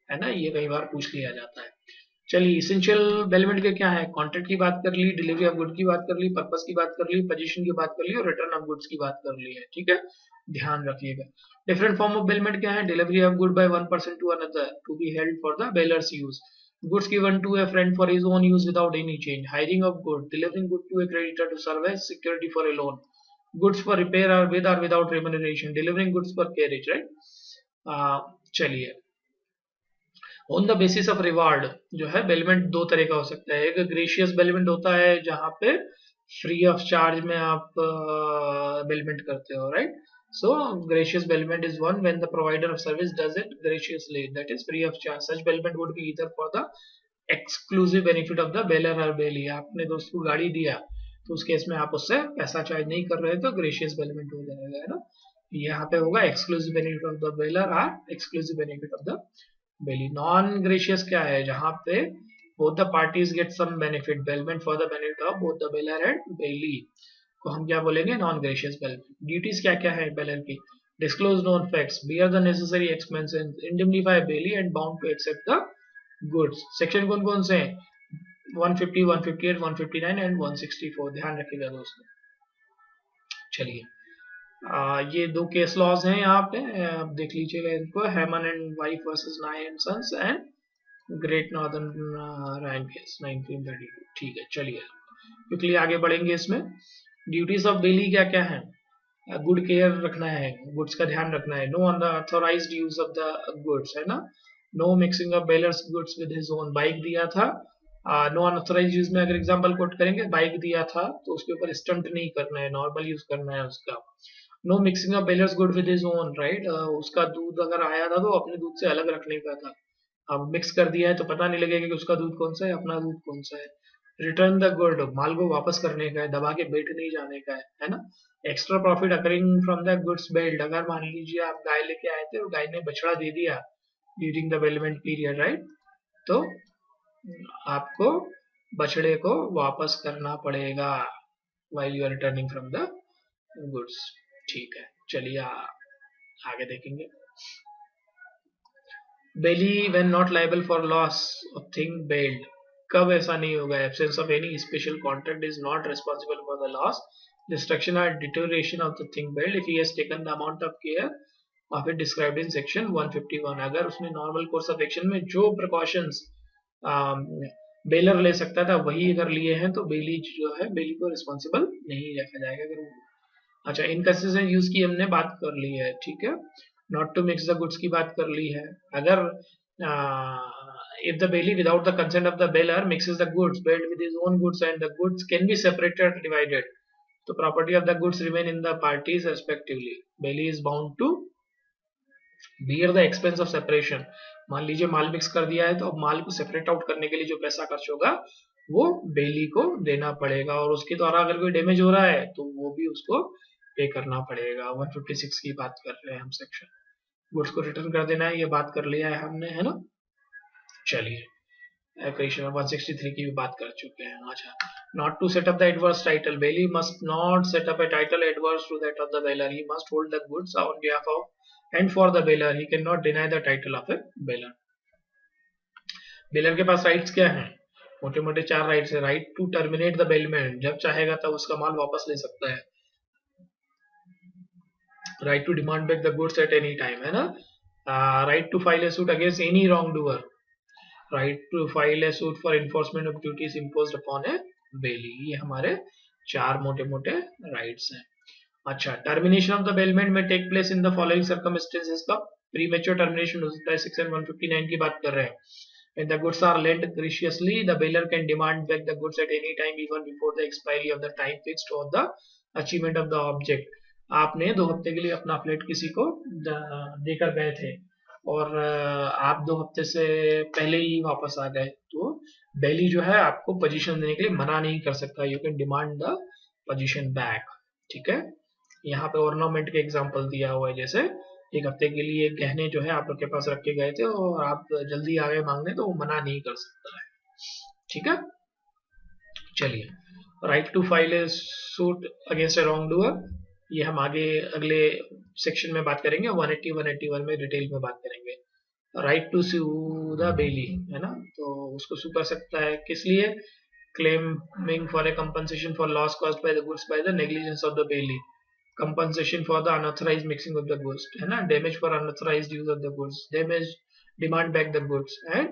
है ना, ये कई बार पूछ लिया जाता है। चलिए इसेंशियल बेलमेंट के क्या है, कॉन्ट्रैक्ट की बात कर ली, डिलीवरी ऑफ गुड की बात कर ली, पर्पस की बात कर ली, पोजीशन की बात कर ली और रिटर्न ऑफ गुड्स की बात कर ली है। ठीक है, ध्यान रखिएगा। डिफरेंट फॉर्म ऑफ बेलमेंट क्या है, delivery of good by one person to another to be held for the bailor's use, goods given to a friend for his own use without any change, hiring of good, delivering good to a creditor to serve as security for a loan, goods for repair or with or without remuneration, delivering goods for carriage, right। चलिए on the basis of reward जो है bailment दो तरह का हो सकता है। एक ग्रेशियस बेलमेंट होता है जहां पे फ्री ऑफ चार्ज में आप बेलमेंट करते हो, right. So gracious bailment is one when the provider of service does it graciously, that is free of charge. Such bailment would be either for the exclusive benefit of the bailor or bailee। आपने दोस्त को गाड़ी दिया तो उस case में आप उससे पैसा चार्ज नहीं कर रहे तो ग्रेशियस बेलमेंट हो जाएगा, है ना। यहाँ पे होगा exclusive benefit of the bailor और exclusive benefit of the bailee. Non gratuitous क्या है, जहां पे both the parties get some benefit, bailment for the benefit of both the bailor and bailee को हम क्या बोलेंगे, नॉन ग्रेशियस बेलमेंट। ड्यूटीज क्या क्या है बेलर की, disclose known facts, bear the necessary expenses, indemnify bailee and bound to accept the goods. Section कौन कौन से हैं, 150, 158, 159 एंड 164, ध्यान रखिएगा दोस्तों। चलिए ये दो केस लॉज हैं यहाँ पे, आप देख लीजिएगा इनको, Heyman and wife versus Nye and sons and Great Northern Rhine case 1932। ठीक है, चलिए क्विकली आगे बढ़ेंगे इसमें। ड्यूटीज ऑफ बेली क्या क्या है, गुड केयर रखना है, गुड्स का ध्यान रखना है, no unauthorized use of the goods, है ना, no mixing of bailor's goods with his own. Bike दिया था, नो अनऑथराइज्ड यूज में अगर एग्जांपल कोट करेंगे, बाइक दिया था तो उसके ऊपर स्टंट नहीं करना है, नॉर्मल यूज करना है उसका। No mixing of bailor's good with his own, right, उसका दूध अगर आया था तो अपने दूध से अलग रखने का था, अब मिक्स कर दिया है तो पता नहीं लगेगा कि उसका दूध कौन सा है, अपना दूध कौन सा है। रिटर्न द गुड, माल को वापस करने का है, दबा के बैठ नहीं जाने का है ना। Extra profit accruing from the goods bailed, अगर मान लीजिए आप गाय लेके आए थे और गाय ने बछड़ा दे दिया during the bailment period, right, तो आपको बछड़े को वापस करना पड़ेगा while you are returning from the goods। ठीक है, चलिए आगे देखेंगे। Bailee when not liable for loss of thing bailed, कब ऐसा नहीं होगा, absence of any special contract is not responsible for the loss, destruction और deterioration of the thing bailed if he has taken the amount of care of it described in section 151। अगर उसने normal course of action में जो precautions baler ले सकता था वही अगर लिए हैं तो बेली जो है, बेली को रिस्पॉन्सिबल नहीं रखा जाएगा अगर। अच्छा, इनकंसिस्टेंट यूज की हमने बात कर ली है, ठीक है। Not to mix the goods की बात कर ली है, अगर if the bailee without the consent of the bailor mixes the goods bailed with his own goods and the goods can be separated or divided, so property of the goods remain in the parties respectively, bailee is bound to bear the expense of separation। मान लीजिए माल mix कर दिया है तो अब माल को separate out करने के लिए जो पैसा खर्च होगा वो बेली को देना पड़ेगा, और उसके द्वारा अगर कोई डैमेज हो रहा है तो वो भी उसको पे करना पड़ेगा। 156 की बात कर रहे हैं हम सेक्शन, गुड्स को रिटर्न कर देना है, ये बात कर लिया है हमने, है ना। चलिए क्वेश्चन 163 की भी बात कर चुके हैं। अच्छा, not to set up the adverse title, bailee must not set up a title adverse to that of the bailor, he must hold the goods on behalf of and for the bailor, he cannot deny the title of a bailor। Baler के पास rights क्या हैं, मोटे मोटे 4 rights है। Right to terminate the bailment, जब चाहेगा तब उसका माल वापस ले सकता है। Right to demand back the goods at any time, है ना। Right to file a suit against any wrong doer, right to file a suit for enforcement of duties imposed upon a bailee, ये हमारे 4 मोटे मोटे rights हैं। अच्छा, termination of the bailment में take place in the following circumstances, का premature termination हो सकता है, सेक्शन 159 की बात कर रहे हैं। When the goods are lent graciously, the bailor can demand back the goods at any time, even before the expiry of the time fixed or the achievement of the object। आपने 2 हफ्ते के लिए अपना फ्लैट किसी को देकर गए थे और आप 2 हफ्ते से पहले ही वापस आ गए, तो बेली जो है आपको पोजीशन देने के लिए मना नहीं कर सकता। You can demand the position back. ठीक है, यहाँ पे ऑर्नामेंट के एग्जांपल दिया हुआ है, जैसे 1 हफ्ते के लिए गहने जो है आप लोग के पास रख के गए थे और आप जल्दी आ गए मांगने, तो वो मना नहीं कर सकता है। ठीक है, चलिए, right to file a suit against a wrongdoer, ये हम आगे अगले सेक्शन में बात करेंगे, 180 181 में डिटेल में बात करेंगे। Right to sue the bailee, है ना, तो उसको सू कर सकता है किस लिए, claiming for a compensation for loss caused by the goods by the negligence of the bailey, compensation for the unauthorized mixing of the goods, है ना, damage for unauthorized use of the goods, damage, demand back the goods and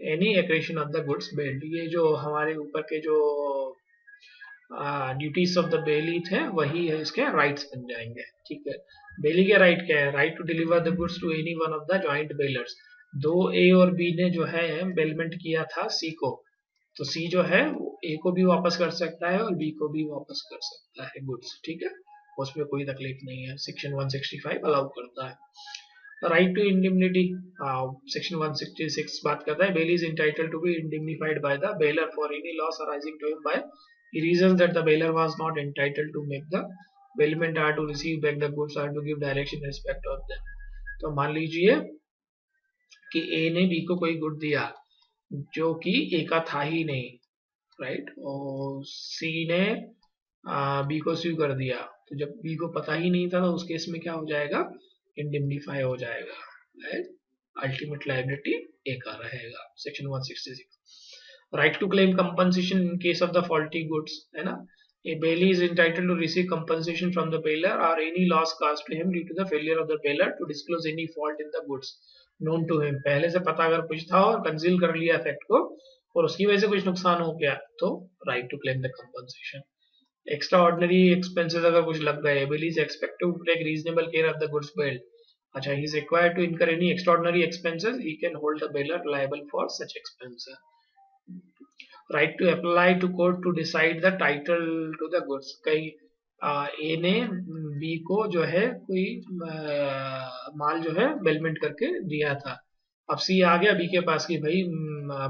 any accretion of the goods bailed। ये जो हमारे ऊपर के जो duties of the बेली थे वही है इसके राइट्स बन जाएंगे। ठीक है, बेली के राइट क्या है, right to deliver the goods to any one of the joint bailors. दो ए और बी ने जो है बेलमेंट किया था सी को, तो सी जो है ए को भी वापस कर सकता है और बी को भी वापस कर सकता है गुड्स। ठीक है, उसमें कोई तकलीफ नहीं है, सेक्शन 165 अलाउ करता है। राइट टू इंडिमनिटी, सेक्शन 166 बात करता है, bailee is entitled to be indemnified by the bailor for any loss arising to him by reasons that the bailor was not entitled to make the bailment are to receive back the goods are to give direction in respect of them। तो मान लीजिए कि ए ने B को कोई good दिया जो कि ए का था ही नहीं, राइट, और सी ने बी को स्यू कर दिया, तो जब बी को पता ही नहीं था तो उस केस में क्या हो जाएगा, इंडिमनिफाई हो जाएगा, राइट, अल्टीमेट लायबिलिटी ए का रहेगा, section 166। Right to claim compensation in case of the faulty goods, है ना, a bailey is entitled to receive compensation from the bailor or any loss caused to him due to the failure of the bailor to disclose any fault in the goods known to him। पहले से पता अगर कुछ था और conceal कर लिया fact को और उसकी वजह से कुछ नुकसान हो गया, तो right to claim the compensation. Extra ordinary expenses अगर कुछ लग गए, bailee is expected to take reasonable care of the goods bailed, अच्छा, he is required to incur any extraordinary expenses, he can hold the bailor liable for such expenses। Right to apply to court to decide the title to the goods, कई ए ने B को जो है कोई माल जो है बेलमेंट करके दिया था, अब सी आ गया बी के पास कि भाई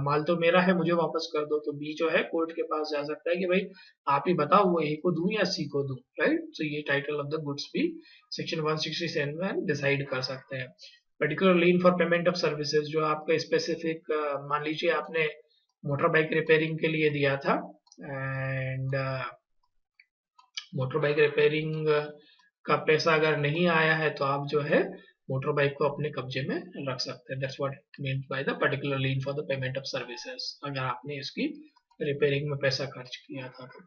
माल तो मेरा है, मुझे वापस कर दो, तो बी जो है कोर्ट के पास जा सकता है कि भाई आप ही बताओ वो ए को दूं या सी को दूं, राइट, तो ये टाइटल ऑफ द गुड्स भी सेक्शन 167 में डिसाइड कर सकते हैं। Particular lean for payment of services, जो आपका स्पेसिफिक, मान लीजिए आपने मोटर बाइक रिपेयरिंग के लिए दिया था एंड मोटर बाइक रिपेयरिंग का पैसा अगर नहीं आया है तो आप जो है मोटर बाइक को अपने कब्जे में रख सकते हैं, that's what it means by the particular lean for the payment of services, अगर आपने इसकी रिपेयरिंग में पैसा खर्च किया था तो।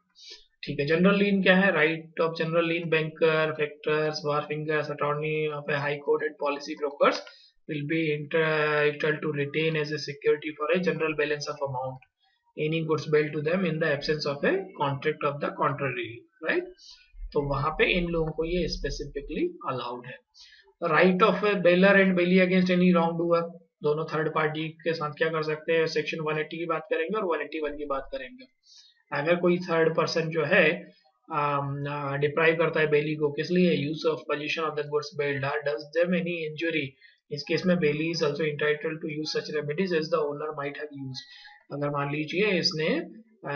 ठीक है, जनरल लीन क्या है, right of general lean banker, factors, war fingers, attorney of A high court and policy brokers will be entitled to retain as a security for a general balance of amount any goods billed to them in the absence of a contract of the contrary, right, तो वहां पे इन लोगों को ये specifically allowed है। Right of a bailor and bailee against any wrong doer, दोनों third party के साथ क्या कर सकते हैं, सेक्शन 180 की बात करेंगे और 181 की बात करेंगे। अगर कोई थर्ड पर्सन जो है डिप्राइव करता है बेली को, किस लिए, use of position of the goods bailed, does them any injury, इस केस में bailee is also entitled to use such remedies as the owner might have used. अगर मान लीजिए इसने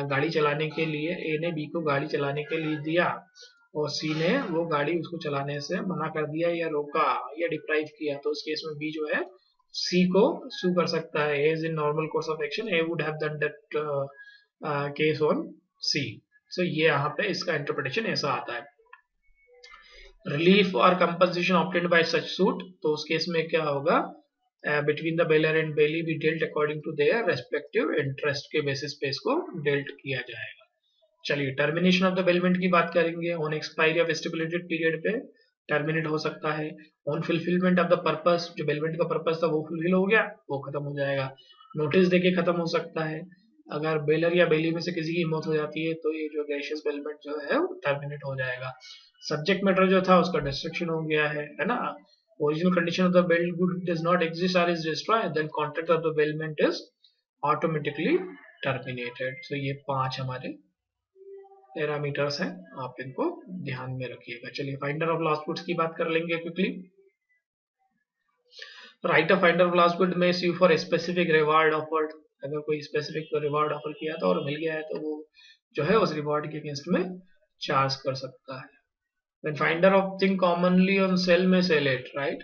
गाड़ी चलाने के लिए, ए ने बी को गाड़ी चलाने के लिए दिया और सी ने वो गाड़ी उसको चलाने से मना कर दिया या रोका या डिप्राइव किया, तो उस केस में बी जो है सी को सू कर सकता है, as in normal course of action A would have done that case on C. So ये यहाँ पे इसका इंटरप्रिटेशन ऐसा आता है। रिलीफ और compensation obtained by such suit, तो उस केस में क्या होगा, between the bailor and bailee be dealt according to their respective interest के बेसिस पे इसको डेल्ट किया जाएगा। चलिए, टर्मिनेशन ऑफ द बेलमेंट की बात करेंगे, on expiry of stipulated period पे टर्मिनेट हो सकता है, on fulfilment of the purpose, जो बेलमेंट का पर्पस था वो फुलफिल हो गया, वो खत्म हो जाएगा, नोटिस देके खत्म हो सकता है, अगर बेलर या बेली में से किसी की मौत हो जाती है तो ये जो गैशियस बेलमेंट जो है वो टर्मिनेट हो जाएगा, सब्जेक्ट मैटर जो था उसका डिस्ट्रक्शन हो गया है ना, original condition of the bailed good does not exist और is destroyed, then contract of the bailment is automatically terminated. So ये 5 हमारे पैरामीटर्स हैं, आप इनको ध्यान में रखिएगा। चलिए फाइंडर ऑफ लास्ट गुड्स की बात कर लेंगे quickly. Right of finder of last good में सी फॉर स्पेसिफिक रिवार्ड ऑफर्ड, अगर कोई स्पेसिफिक रिवार्ड ऑफर किया था और मिल गया है तो वो जो है उस रिवार्ड के अगेंस्ट में चार्ज कर सकता है। When finder of thing commonly on sell में sell it, right?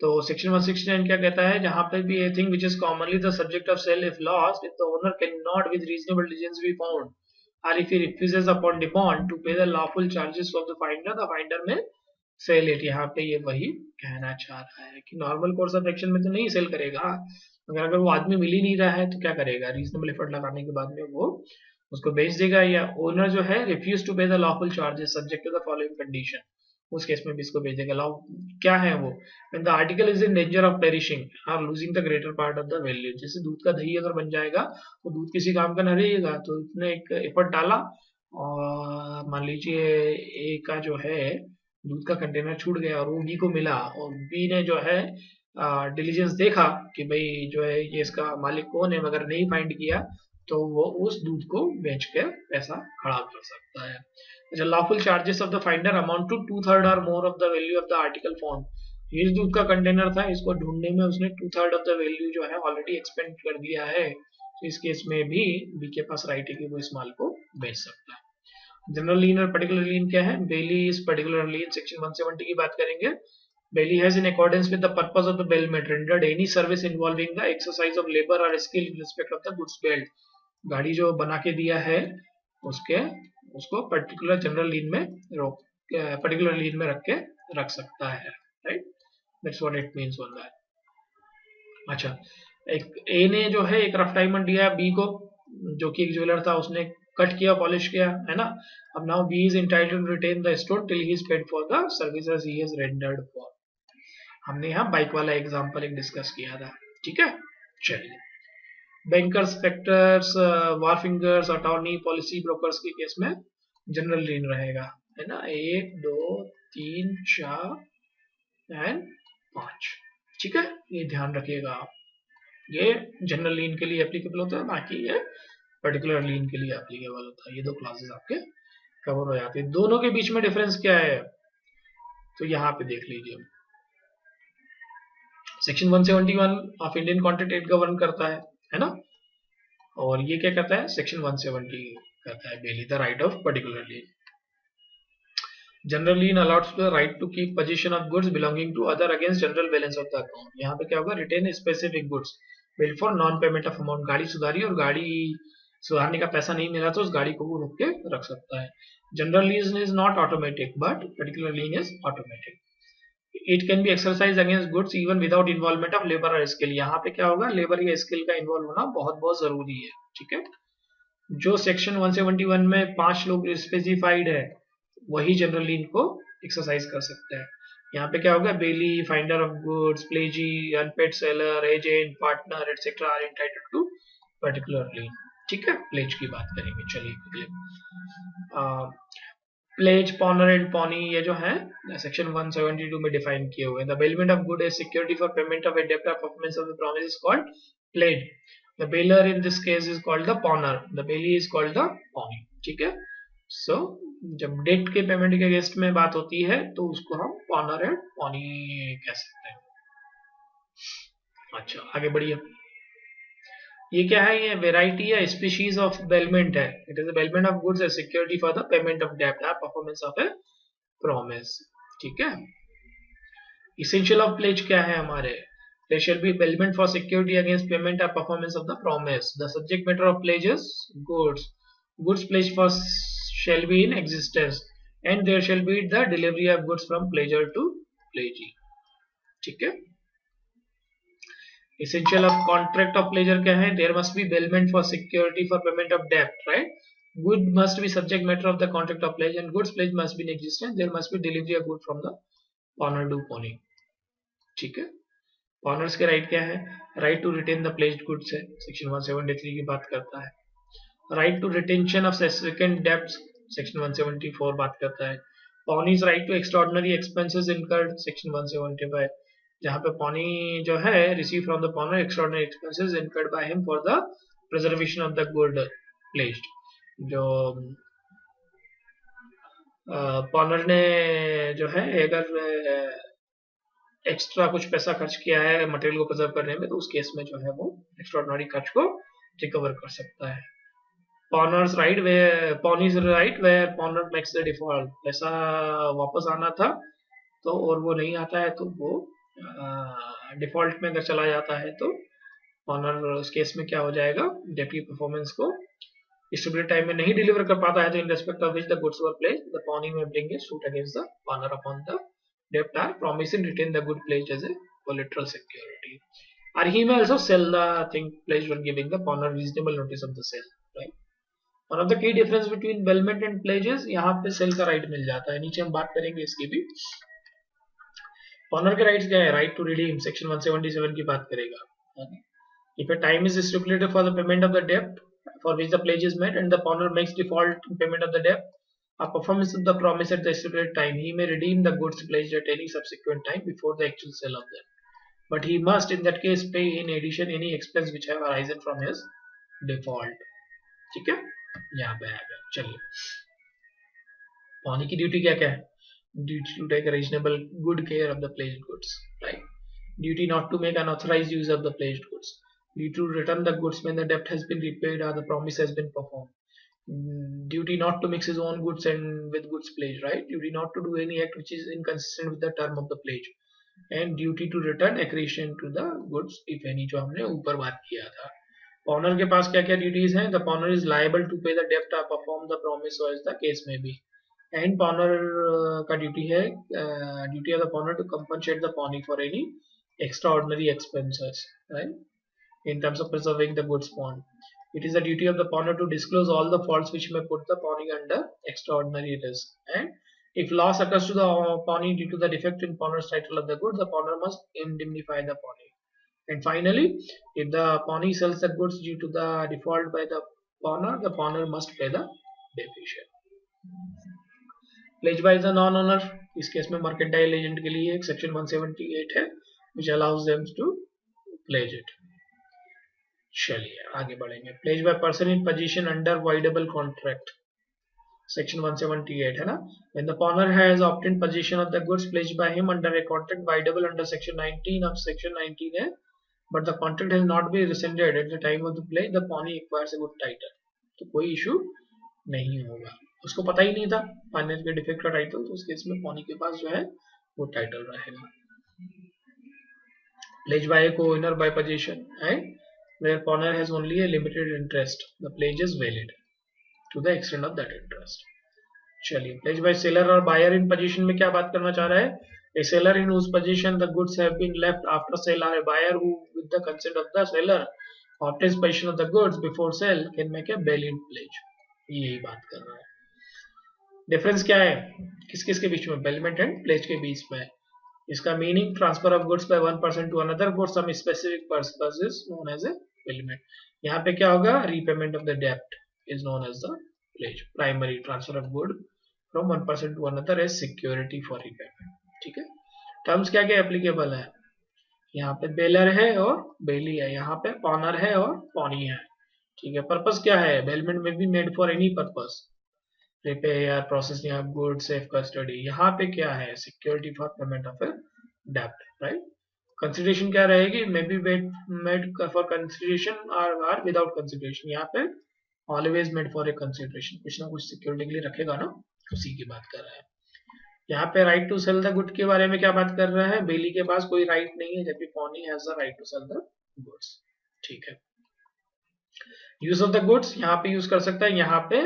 तो सेक्शन 169 क्या कहता है, जहां पे भी a thing which is commonly the subject of sale if lost, if the owner cannot with reasonable diligence be found, or if he refuses upon demand to pay the lawful charges of the finder में cell it. यहाँ पे ये वही कहना चाह रहा है कि नॉर्मल कोर्स ऑफ एक्शन में तो नहीं सेल करेगा, मगर अगर वो आदमी मिल ही नहीं रहा है तो क्या करेगा, रीजनेबल एफर्ट लगाने के बाद में वो उसको बेच देगा, या ओनर जो है refuse to pay the lawful charges subject to the following condition, उस केस में भी इसको बेच देगा। लॉ क्या है वो, when the article is in danger of perishing और losing the greater part of the value. जैसे दूध का दही अगर बन जाएगा तो दूध किसी काम का न रहेगा, तो इसने एक एफर्ट डाला और मान लीजिए ए का जो है दूध का कंटेनर छूट गया और वो बी को मिला, और बी ने जो है डिलीजेंस देखा कि भाई जो है ये इसका मालिक कौन है, मगर नहीं फाइंड किया, तो वो उस दूध को बेच के पैसा खराब कर सकता है। अच्छा, lawful charges of the finder amount to 2/3 और more of the value of the article found. ये दूध का कंटेनर था, इसको ढूंढने में उसने 2/3 ऑफ द वैल्यू जो है ऑलरेडी एक्सपेंड कर दिया है, तो इस केस में भी बी के पास राइट है कि वो इस माल को बेच सकता है। जनरल लीन और पर्टिकुलर लीन क्या है, bailee is particular lien. Section 170 की बात करेंगे। Bailee has in accordance with the purpose of the bailment rendered any service involving the exercise of labour और skill in respect of the goods bailed. गाड़ी जो बना के दिया है उसको पर्टिकुलर जनरल लीन में पर्टिकुलर लीन में रख सकता है, right, that's what it means on that. अच्छा, एक ए ने जो है एक रफ डायमंड दिया बी को, जो कि एक ज्वेलर था, उसने कट किया, पॉलिश किया, है ना। अब now B is entitled to retain the stone till he is paid for the services he has rendered for. हमने यहाँ बाइक वाला एग्जांपल एक डिस्कस किया था, ठीक है। चलिए, bankers, factors, wharfingers, attorney, policy brokers के केस में जनरल लीन रहेगा, है ना। 1 2 3 4 एंड 5, ठीक है, ये ध्यान रखिएगा आप। ये जनरल लीन के लिए एप्लीकेबल होता है, बाकी ये पर्टिकुलर लीन के लिए एप्लीकेबल होता है। ये दो क्लासेस आपके कवर हो जाते हैं। दोनों के बीच में डिफरेंस क्या है, तो यहाँ पे देख लीजिए। Section 171 of Indian contract act govern करता है ना, और ये क्या कहता है, सेक्शन 170 कहता है bailee the right of particular lien. General lien allows the right to keep position of goods belonging to other against general balance of the account. यहाँ पे क्या होगा, retain specific goods bailed for non payment of amount. गाड़ी सुधारी और गाड़ी सुधारने का पैसा नहीं मिला तो उस गाड़ी को वो रोक के रख सकता है। General lean is not automatic but particular lean is automatic. It can be exercise against goods even without involvement of labour और स्किल। यहाँ पे क्या होगा, लेबर या स्किल का इन्वॉल्व होना बहुत बहुत जरूरी है, ठीक है। जो सेक्शन 171 में 5 लोग स्पेसिफाइड है, वही जनरल लीन को एक्सरसाइज कर सकते हैं। यहाँ पे क्या होगा, bailee, finder of goods, pledgee, unpaid seller, agent, partner etcetera are entitled to particular lien, ठीक है। प्लेज की बात करेंगे, चलिए। प्लेज, पॉनर एंड पॉनी, ये जो है सेक्शन 172 में डिफाइन किए हुए हैं। The bailment of good as security for payment of a डेब्ट और performance of the promise is called pledge. The bailor in this case is called the pawnor, the bailee is called the pawnee, ठीक है। सो जब date के payment के against में बात होती है तो उसको हम पॉनर एंड पॉनी कह सकते हैं। अच्छा, आगे बढ़िए। ये क्या है, ये वेराइटी या स्पीशीज ऑफ बेलमेंट है। It is a bailment of goods as security for the payment of डेब्ट और परफॉर्मेंस ऑफ ए प्रॉमिस, ठीक है। इसेंशियल ऑफ प्लेज क्या है हमारे, there shall be bailment for security against payment or performance of the promise. The subject matter of pledge is goods. Goods pledged for shall be in existence and there shall be the delivery of goods from pledger to pledgee, ठीक है। Essential of contract of pledger क्या है, there must be bailment for security for payment of debt, right? Good must be subject matter of the contract of pledge and goods pledge must be in existence. There must be delivery of good from the pawnee to pawnee, ठीक है। Honours के right क्या है, right to retain the pledged goods है, section 173 की बात करता है। Right to retention of second debts, section 174 बात करता है। Pawnee's right to extraordinary expenses incurred, section 175, जहां पे पॉनी जो है receive from the pawnor extraordinary expenses incurred by him for the preservation of the good pledged. जो pawnor ने जो है अगर एक्स्ट्रा कुछ पैसा खर्च किया है मटेरियल को प्रिजर्व करने में, तो उस केस में जो है वो एक्स्ट्राऑर्डिनरी खर्च को रिकवर कर सकता है। Pawnor's right way pawn is right way pawnor makes the default, पैसा वापस आना था तो और वो नहीं आता है, तो वो डिफॉल्ट में अगर चला जाता है तो पॉनर उस केस में क्या हो जाएगा, डेप्ट की परफॉर्मेंस को स्टेबिलिटी टाइम में नहीं डिलीवर कर पाता है, तो in respect of which the goods were placed the pawnee may bring a suit against the pawnor upon the debtor promising retain the good pledged as a collateral security. Or he may also sell the thing pledged when giving the pawners reasonable notice of the sale. Right? One of the key difference between bailment and pledges, यहाँ पे cell का right मिल जाता है। नीचे हम बात करेंगे इसकी भी। पॉनर के राइट्स क्या है? राइट टू रिडीम सेक्शन 177 की बात करेगा। If a time is stipulated for the payment of the debt for which the pledge is met and the pawners makes default in payment of the debt, a performance of the promise at the stipulated time, he may redeem the goods pledged at any subsequent time before the actual sale of them. But he must, in that case, pay in addition any expense which have arisen from his default. ठीक है? यहाँ पे आ गया। चलिए, पानी की duty क्या क्या है? Duty to take a reasonable good care of the pledged goods, right? Duty not to make unauthorized use of the pledged goods. Duty to return the goods when the debt has been repaid or the promise has been performed. Duty not to mix his own goods and with goods pledged, right? Duty not to do any act which is inconsistent with the term of the pledge, and duty to return accretion to the goods if any, जो हमने ऊपर बात किया था। Pawners के पास क्या क्या duties हैं? The pawner is liable to pay the debt or perform the promise so as the case may be, and pawner का ड्यूटी है duty of the pawner to compensate the pawnee for any extraordinary expenses, right? In terms of preserving the goods pawned. It is the duty of the pawner to disclose all the faults which may put the pawnee under extraordinary risk. And if loss occurs to the pawnee due to the defect in pawner's title of the goods, the pawner must indemnify the pawnee. And finally, if the pawnee sells the goods due to the default by the pawner must pay the deficient. Pledge by the non-owner, इस case में mercantile agent के लिए एक section 178 है, which allows them to pledge it. चलिए आगे बढ़ेंगे। Pledge by person in position under voidable contract, section 178 है ना। When the pawnee has obtained possession of the goods pledged by him under a contract voidable under section 19 of section 19A, but the contract has not been rescinded at the time of the pledge, the pawnee acquires a good title. तो कोई issue नहीं होगा, उसको पता ही नहीं था finance के defect का टाइटल, तो उस केस में pawnee के पास जो है वो टाइटल रहेगा। Pledge by a co-owner by possession and where pawnee has only a limited interest, the pledge is valid to the extent of that interest. चलिए, pledge by seller और buyer in possession में क्या बात करना चाह रहा है? A seller in whose possession the goods have been left after sale, or a buyer who, with the consent of the seller, obtains possession of the goods before sale can make a valid pledge. यही बात कर रहा है। Difference क्या है किस किस के बीच में? बेलमेंट एंड प्लेज के बीच में। इसका meaning transfer of goods by one person to another for some specific purpose is known as a bailment. यहाँ पे क्या होगा? रीपेमेंट ऑफ द डेब्ट is known as the pledge. Primary transfer of good from one person to another as security for repayment. ठीक है, terms क्या क्या applicable है? यहाँ पे बेलर है और बेली है, यहाँ पे पॉनर है और पॉनी है। ठीक है, पर्पस क्या है? बेलमेंट में be made for any purpose, repair, processing of goods, safe custody. यहाँ पे क्या है? Security for payment of a डेब्ट, राइट। कंसिडरेशन क्या रहेगी? मे बी मेड फॉर कंसिडरेशन और विदाउट कंसिडरेशन। यहाँ पे always made for a consideration, कुछ ना कुछ सिक्योरिटी के लिए रखेगा ना, उसी की बात कर रहा है। यहाँ पे right to sell the good के बारे में क्या बात कर रहा है? बेली के पास कोई राइट नहीं है, जबकि pawnee has the right to sell the goods. ठीक है, यूज ऑफ द गुड्स यहाँ पे यूज कर सकता है, यहाँ पे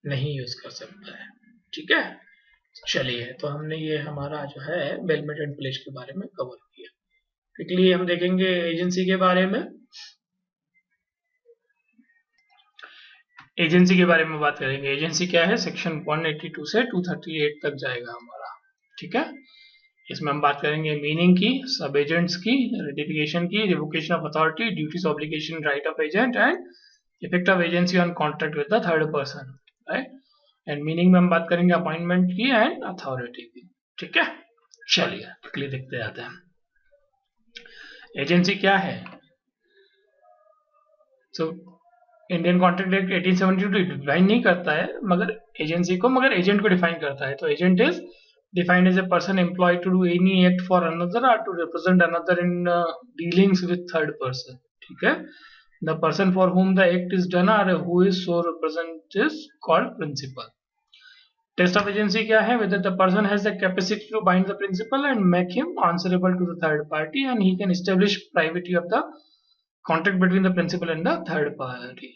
नहीं यूज कर सकता है। ठीक है, चलिए, तो हमने ये हमारा जो है बेलमेंट एंड प्लेज के बारे में कवर किया। क्विकली हम देखेंगे एजेंसी के बारे में। एजेंसी के बारे में बात करेंगे। एजेंसी क्या है? सेक्शन 182 से 238 तक जाएगा हमारा। ठीक है, इसमें हम बात करेंगे मीनिंग की, सब एजेंट्स की, रेटिफिकेशन की, revocation of authority, duties, obligation, right of agent and effect of agency on contract with the third person, right. And meaning में हम बात करेंगे अपॉइंटमेंट की एंड अथॉरिटी की। ठीक है, चलिए क्लियर देखते जाते हैं। एजेंसी क्या है? So Indian contract act 1872 define नहीं करता है मगर एजेंसी को, मगर एजेंट को डिफाइन करता है. तो agent is defined as a person employed to do any act for another or to represent another in dealings with third person. ठीक है. The person for whom the act is done or who is so represented is called principal. Test of agency क्या है? Whether the person has the capacity to bind the principal and make him answerable to the third party and he can establish privity of the contract between the principal and the third party.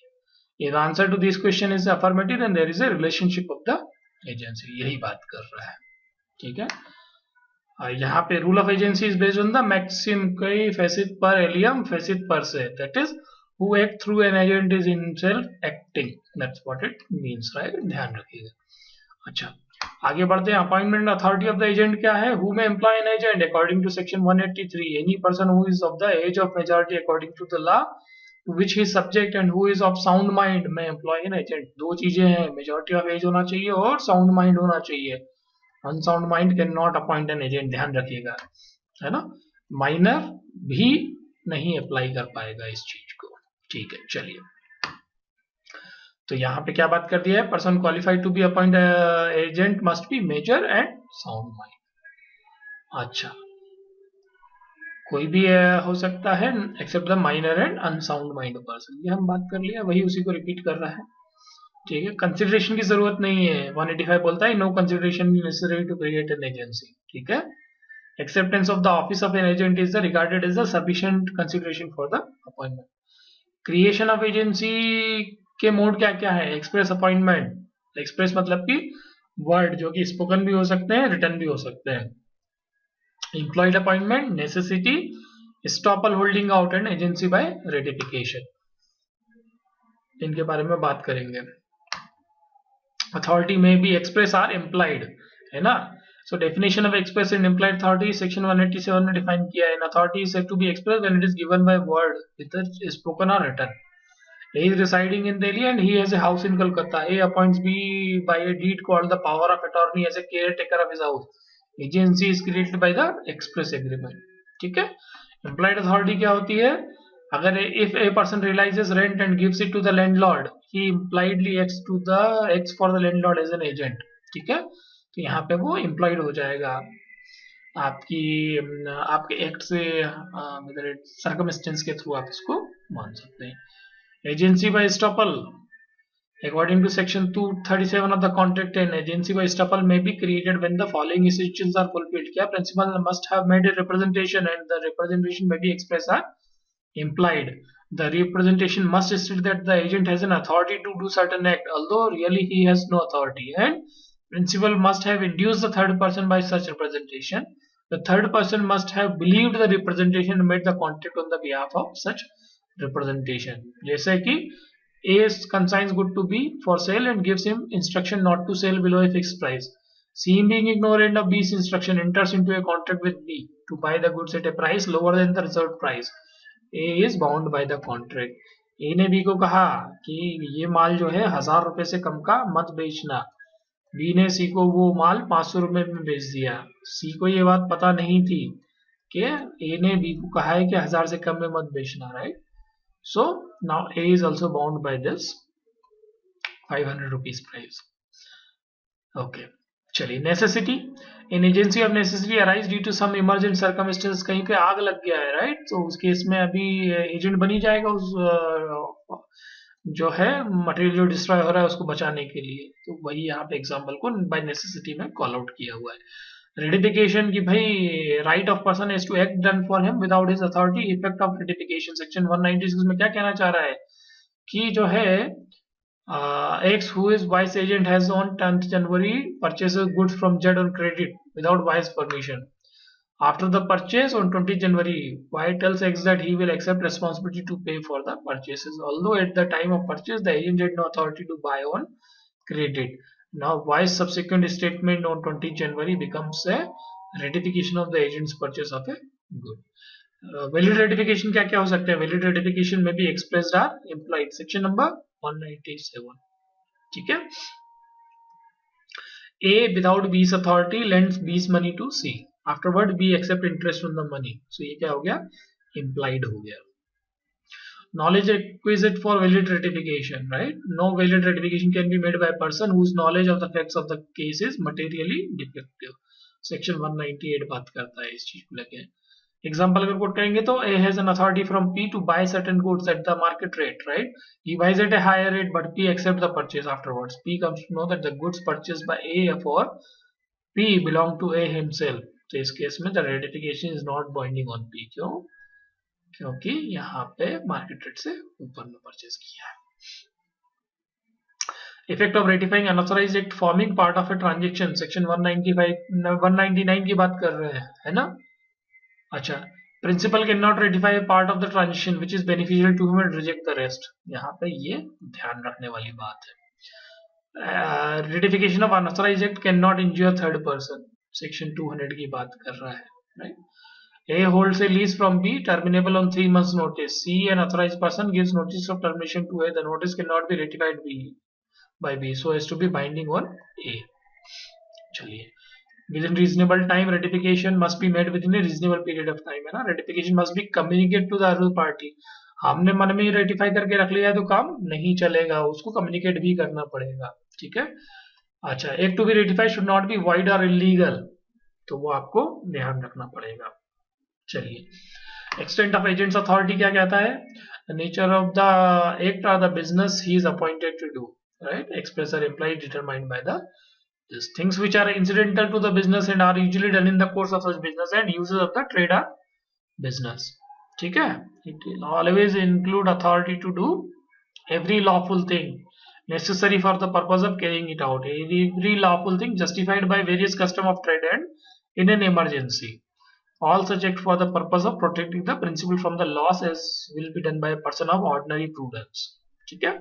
If the answer to this question is affirmative, then there is a relationship of the agency. यही बात कर रहा है. ठीक है. यहाँ पे rule of agency is based on the maxim कई फेसिट पर एलियम फेसिट पर से, that is who act through an agent is himself acting, that's what it means, right. ध्यान रखिएगा. अच्छा, आगे बढ़ते हैं. Appointment authority of the agent क्या है? Who may employ an agent according to section 183, any person who is of the age of majority according to the law to which he is subject and who is of sound mind may employ an agent. दो चीजें हैं, majority of as होना चाहिए और sound mind होना चाहिए. Unsound mind can not appoint an agent, ध्यान रखिएगा, है ना. माइनर भी नहीं अप्लाई कर पाएगा इस चीज को. ठीक है, चलिए. तो यहाँ पे क्या बात कर दिया है? Person qualified to be appoint agent must be major and sound mind. अच्छा, कोई भी हो सकता है except the minor and unsound mind person. ये हम बात कर लिया, वही उसी को रिपीट कर रहा है. ठीक है. कंसिडरेशन की जरूरत नहीं है. 185 बोलता है no consideration necessary to create an agency. ठीक है. Acceptance of the office of an agent is regarded as the sufficient consideration for the appointment. Creation of agency के मोड क्या क्या है? Express appointment. एक्सप्रेस मतलब कि वर्ड, जो कि स्पोकन भी हो सकते हैं, रिटन भी हो सकते हैं. Employed appointment, necessity, estoppel holding out and agency bye ratification. इनके बारे में बात करेंगे. Authority may be express or implied, है ना. So definition of express and implied authority section 187 में define किया है. An authority is said to be expressed when it is given by word, whether spoken or written. A is residing in Delhi and he has a house in Kolkata. A appoints B by a deed called the power of attorney as a caretaker of his house. Agency is created by the express agreement. ठीक है. Implied authority क्या होती है? अगर if a person realizes rent and gives it to the landlord, he impliedly acts for the landlord as an agent. ठीक है. तो यहाँ पे वो implied हो जाएगा आपके एक्ट से, सर्कमस्टेंस के थ्रू आप इसको मान सकते हैं. Agency bye estoppel, according to section 237 of the contract, an agency by estoppel may be created when the following essentials are fulfilled. क्या? Principal must have made a representation and the representation may be express or implied. The representation must state that the agent has an authority to do certain act, although really he has no authority, and principal must have induced the third person by such representation. The third person must have believed the representation and made the contract on the behalf of such representation. जैसे कि A consigns good to B for sale and gives him instruction not to sell below a fixed price. C, being ignorant of B's instruction, enters into a contract with B to buy the goods at a price lower than the reserved price. A is bound by the contract. A ने B को कहा कि ये माल जो है 1000 रुपए से कम का मत बेचना. B ने C को वो माल 500 रुपए में बेच दिया. C को ये बात पता नहीं थी कि A ने B को कहा है कि 1000 से कम में मत बेचना, right. So now A is also bound by this 500 rupees price. Okay. चलिए. Necessity. In agency of necessity arise due to some emergent circumstance. कहीं पे आग लग गया है, राइट. तो उस केस में अभी एजेंट बनी जाएगा उस जो है मटेरियल जो डिस्ट्रॉय हो रहा है उसको बचाने के लिए. तो वही यहाँ पे एग्जांपल को बाय नेसेसिटी में कॉल आउट किया हुआ है. रेटिफिकेशन की भाई right of person is to act done for him without his authority. Effect of ratification section 196 में क्या कहना चाह रहा है कि जो है X, who is vice agent, has on 10th January purchases goods from Z on credit without Y's permission. After the purchase on 20th January, Y tells X that he will accept responsibility to pay for the purchases, although at the time of purchase the agent had no authority to buy on credit. Now Y's subsequent statement on 20th January becomes a ratification of the agent's purchase of a good. Valid ratification क्या क्या हो सकते हैं? Valid ratification may be expressed or implied. Section number 197. ठीक है. A without B's authority lends B's money to C. Afterward B accept interest on the money. So ये क्या हो गया? Implied हो गया. knowledge requisite for valid ratification, right? No valid ratification can be made by a person whose knowledge of the facts of the case is materially defective. Section 198 बात करता है इस चीज को लेके. Example अगर कोट करेंगे तो A has an authority from P to buy certain goods at the market rate, right? He buys at a higher rate, but P accepts the purchase afterwards. P comes to know that the goods purchased by A for P belong to A himself. तो इस case में the ratification is not binding on P. क्यों? क्योंकि यहाँ पे market rate से ऊपर में परचेज किया है. Effect of ratifying unauthorized act forming part of a transaction, section 199 की बात कर रहे हैं, है ना. अच्छा, principal can not ratify a part of the transaction which is beneficial to him and reject the rest. यहाँ पे ये ध्यान रखने वाली बात है. Ratification of unauthorized act can not injure third person, section 200 की बात कर रहा है, right. A holds a lease from B, terminable on 3 months notice. C, an authorized person, gives notice of termination to A. The notice cannot be ratified by B, so as to be binding on A. चलिए, within reasonable time, ratification must be made within a reasonable period of time, है ना. Ratification must be communicated to the other party. हमने मन में ratify करके रख लिया तो काम नहीं चलेगा, उसको कम्युनिकेट भी करना पड़ेगा, ठीक है. अच्छा, act to be ratified should not be void और इलीगल, तो वो आपको ध्यान रखना पड़ेगा. चलिए, एक्सटेंट ऑफ एजेंट्स अथॉरिटी क्या कहता है? नेचर ऑफ द एक्ट और the business he is appointed to do, right. Express और implied determined by the things which are incidental to the business and are usually done in the course of such business and uses of the trade or business. ठीक है, it will always include authority to do every lawful thing necessary for the purpose of carrying it out, every lawful thing justified by various custom of trade and in an emergency. All such act for the purpose of protecting the principal from the loss as will be done by a person of ordinary prudence. ठीक है.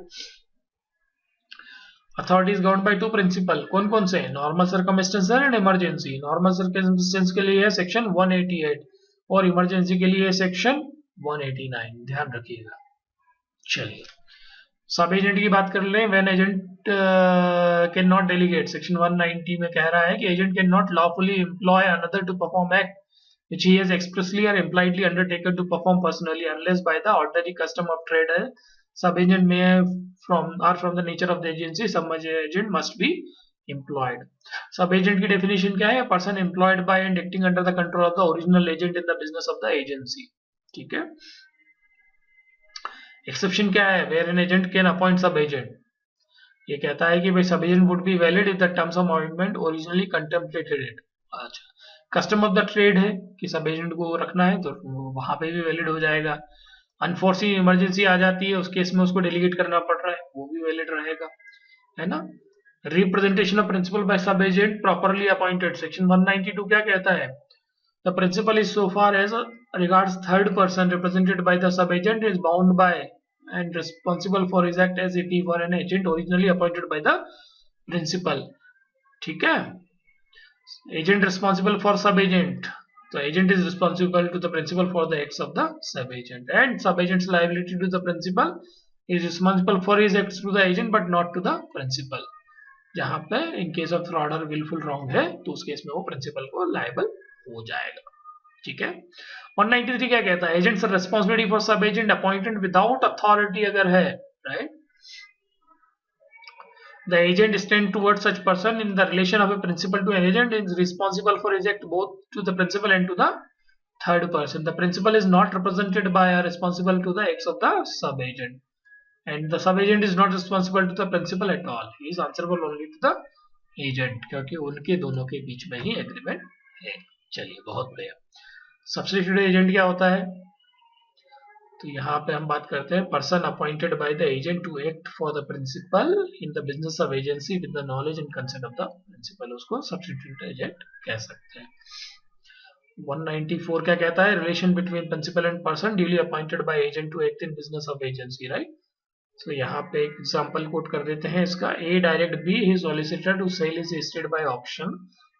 Authority is governed by two principles. कौन कौन से? Normal circumstances and emergency. Normal circumstances के लिए है section 188 और emergency के लिए है section 189. ध्यान रखिएगा. चलिए, सब एजेंट की बात कर लें. When agent can not delegate, section 190 में कह रहा है कि agent can not lawfully employ another to perform act which he has expressly or impliedly undertaken to perform personally unless by the ordinary custom of trade. Sub-agent may from the nature of the agency, sub-agent must be employed. Sub-agent की definition क्या है? Person employed by and acting under the control of the original agent in the business of the agency. ठीक है. Exception क्या है? Where an agent can appoint sub-agent. ये कहता है कि भाई sub-agent would be valid if the terms of appointment originally contemplated it. अच्छा, कस्टम ऑफ द ट्रेड है कि सब एजेंट को रखना है तो वहां पे भी वैलिड हो जाएगा. अनफोर्सिन इमरजेंसी आ जाती है, उस केस में उसको डेलीगेट करना पड़ रहा है, वो भी वैलिड रहेगा, है ना. Representation of principal by sub agent properly appointed, section 192 क्या कहता है? The principal is so far as regards third person represented by the sub agent is bound by and responsible for his act as it is for an agent originally appointed by the principal. ठीक है. Agent responsible for sub-agent. So agent is responsible to the principal for the acts of the sub-agent, and sub-agent's liability to the principal is responsible for his acts to the agent but not to the principal. जहाँ पे in case of fraud or willful wrong है तो उस case में वो principal को liable हो जाएगा. ठीक है. 193 क्या कहता है? Agent's responsibility for sub-agent appointed without authority अगर है, right? The agent stands towards such person in the relation of a principal to an agent is responsible for his act both to the principal and to the third person. The principal is not represented by or responsible to the acts of the sub-agent, and the sub-agent is not responsible to the principal at all. He is answerable only to the agent, क्योंकि उनके दोनों के बीच में ही agreement है. चलिए, बहुत बढ़िया. सब्स्टिट्यूट एजेंट क्या होता है? तो यहाँ पे हम बात करते हैं person appointed by the agent to act for the principal in the business of agency with the knowledge and consent of the principal, उसको सब्स्टिट्यूट एजेंट कह सकते हैं. 194 क्या कहता है? Relation between principal and person duly appointed by agent to act in business of agency, right. तो यहाँ पे एक एग्जांपल कोट कर देते हैं इसका. A direct B his solicitor to sell his estate by auction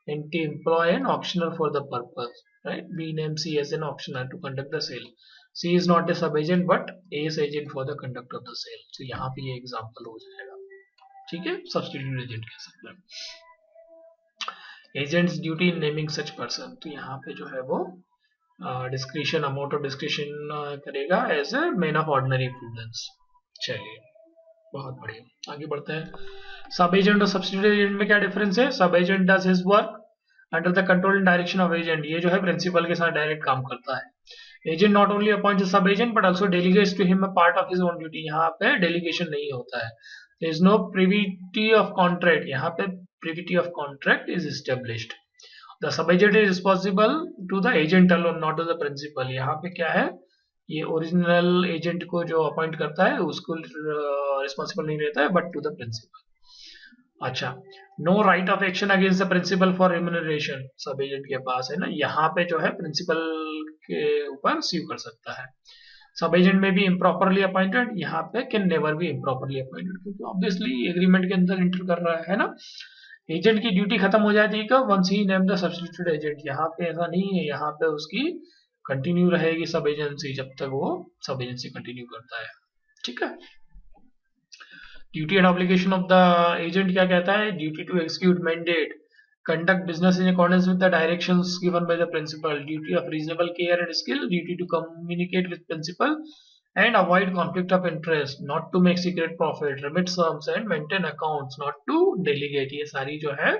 and to employ an auctioneer for the purpose, right. B name C as an auctioneer to conduct the sale. C is not a sub agent but A's agent for the conduct of the sale. तो यहाँ पे ये example हो जाएगा. ठीक है, substitute agent कह सकते हैं. Agent's duty in naming such person, तो यहाँ पे जो है वो डिस्क्रिशन, अमाउंट ऑफ डिस्क्रिशन करेगा as a man of ordinary prudence. चलिए बहुत बढ़िया, आगे बढ़ते हैं। सब एजेंट और सब्सिडियरी एजेंट में क्या डिफरेंस है? सब agent does his work under the control and direction of agent, ये जो है प्रिंसिपल के साथ डायरेक्ट काम करता है। Agent not only appoint sub agent but also delegates to him a part of his own duty, यहाँ पे डेलीगेशन नहीं होता है। There is no privity of contract, यहाँ पे privity of contract is established. The sub agent is responsible to the agent alone not to the principal, यहाँ पे क्या है, ये ओरिजिनल एजेंट को जो अपॉइंट करता है उसको रिस्पॉन्सिबल नहीं रहता है बट टू द प्रिंसिपल। अच्छा, no right of action against the principal for remuneration, sub agent के पास है ना, यहाँ पे जो है प्रिंसिपल के ऊपर स्यू कर सकता है। सब एजेंट में भी इम्प्रॉपरली अपॉइंटेड, यहाँ पे can never be improperly appointed, क्योंकि ऑब्वियसली एग्रीमेंट के अंदर इंटर कर रहा है ना। एजेंट की ड्यूटी खत्म हो जाती है कब? Once he name the substitute agent, यहाँ पे ऐसा नहीं है, यहाँ पे उसकी कंटिन्यू रहेगी सब एजेंसी जब तक वो सब एजेंसी कंटिन्यू करता है। ठीक है। Duty and obligation of the agent क्या कहता है? Duty to execute mandate, conduct business in accordance with the directions given by the principal, duty of reasonable care and skill, duty to communicate with principal and avoid conflict of interest, not to make secret profit, remit sums and maintain accounts, not to delegate, ये सारी जो है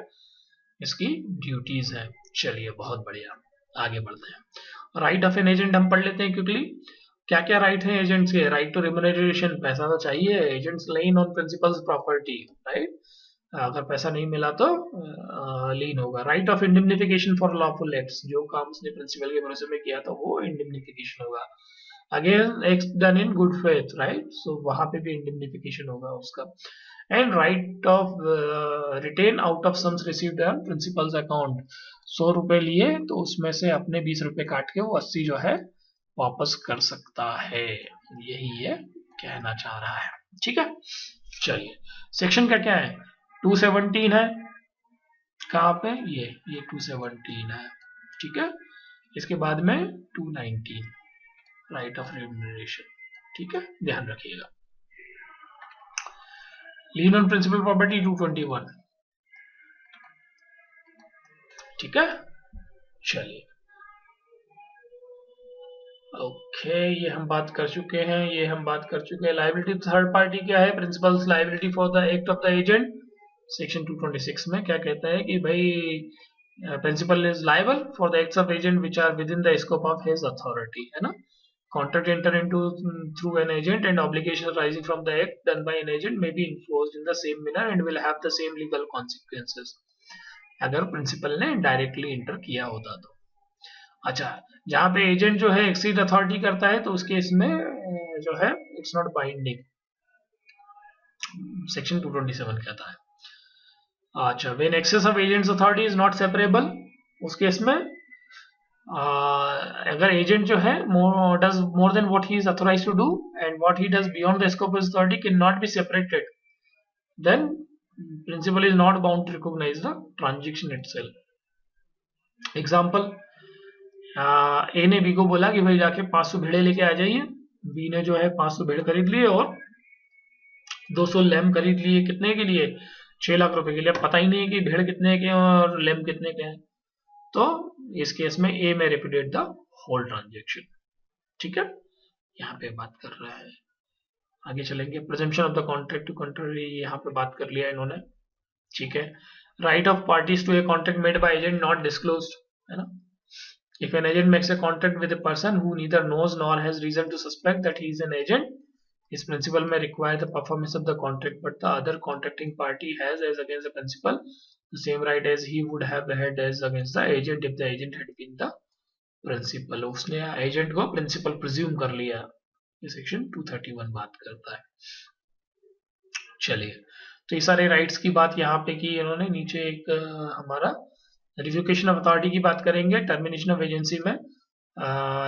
इसकी duties है। चलिए बहुत बढ़िया, आगे बढ़ते हैं। राइट ऑफ एन एजेंट हम पढ़ लेते हैं क्विकली। क्या क्या राइट है एजेंट्स के? राइट टू रिम्यूनरेशन, पैसा तो चाहिए, agents lien on principal's property, right, अगर पैसा नहीं मिला तो लीन होगा। Right of indemnification for lawful acts, जो काम उसने प्रिंसिपल के भरोसे में किया था वो इंडिम्निफिकेशन होगा। Again acts done in good faith, right, so वहां पे भी इंडिम्निफिकेशन होगा उसका। And right of retain out of sums received on principal's account, 100 रुपए लिए तो उसमें से अपने 20 रुपए काट के वो 80 जो है वापस कर सकता है, यही ये कहना चाह रहा है। ठीक है। चलिए सेक्शन का क्या है? 217 है, कहाँ पे? ये 217 है। ठीक है। इसके बाद में 219 राइट ऑफ रिम्यूनरेशन। ठीक है, ध्यान रखिएगा। Lien on principal property 221। ठीक है। चलिए ओके, ये हम बात कर चुके हैं, ये हम बात कर चुके हैं। लायबिलिटी थर्ड पार्टी क्या है? Principal's liability for the act of the agent, section 226 में क्या कहता है कि भाई principal is liable for the acts of agent which are within the scope of his authority, है ना। Contract enter into through an agent and obligations arising from the act done by an agent may be enforced in the same manner and will have the same legal consequences, अगर principal ने directly inter किया होता तो। अच्छा, जहां पे agent जो है एक्सीड अथॉरिटी करता है तो उस केस में जो है इट्स नॉट बाइंडिंग, सेक्शन 227 कहता है। अच्छा, when excess of agent's authority is not separable, उस केस में अगर एजेंट जो है does more than what he is authorized to do and what he does beyond the scope of his authority cannot be separated, then principal is not bound to recognize the transaction itself। Example, A ने B को बोला कि भाई जाके 500 भेड़े लेके आ जाइए, B ने जो है 500 भेड़ खरीद लिए और 200 लैम खरीद लिए, कितने के लिए? 6 लाख रुपए के लिए। पता ही नहीं कि भेड़ कितने के और लैम कितने के हैं, तो इस केस में ए में रिप्यूडिएट द होल ट्रांजैक्शन। ठीक है, यहाँ पे बात कर रहा है। आगे चलेंगे। Presumption of the contract to contrary, यहाँ पे बात कर लिया इन्होंने। ठीक है। Right of parties to a contract made by agent not disclosed, है ना। If an agent makes a contract with a person who neither knows nor has reason to suspect that he is an agent, his principal may require the performance of the contract but the other contracting party has as against the principal the same right as he would have had as against the agent if the agent had been the principal। उसने agent को principal presume कर लिया, ये section 231 बात करता है। चलिए, तो ये सारे राइट्स की बात यहाँ पे की इन्होंने। नीचे एक हमारा रिवोकेशन ऑफ अथॉरिटी की बात करेंगे। टर्मिनेशन ऑफ एजेंसी में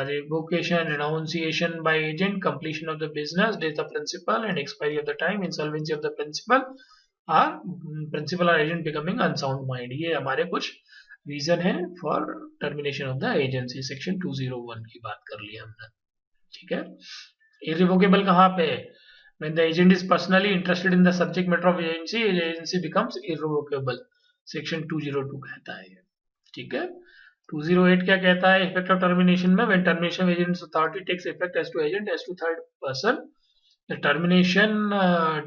revocation, renunciation by agent, completion of the business, death of principal and expiry of the time, insolvency of the principal or agent becoming unsound mind, ये हमारे कुछ reason है for termination of the agency. Section 201 की बात कर ली हमने। ठीक है। इरिवोकेबल कहाँ पे है? when the agent is personally interested in the subject matter of agency becomes irrevocable, section 202 कहता है। ठीक है। 208 क्या कहता है इफेक्ट ऑफ टर्मिनेशन में, when termination agent's authority takes effect as to agent as to third person, the termination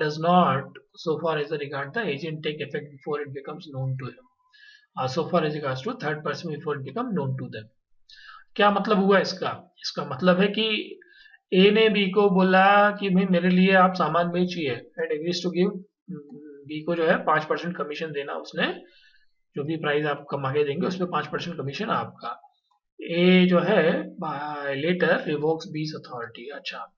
does not so far as regard the agent take effect before it becomes known to him, so far as regards to third person before it become known to them. क्या मतलब हुआ इसका? इसका मतलब है कि ए ने B को बोला कि भाई मेरे लिए आप सामान बेचिए, and agrees to give B को जो है 5% कमीशन देना, उसने जो भी प्राइस आप कमा के देंगे उस पर 5% कमीशन आपका। ए जो है लेटर रिवोक्स बीस अथॉरिटी। अच्छा,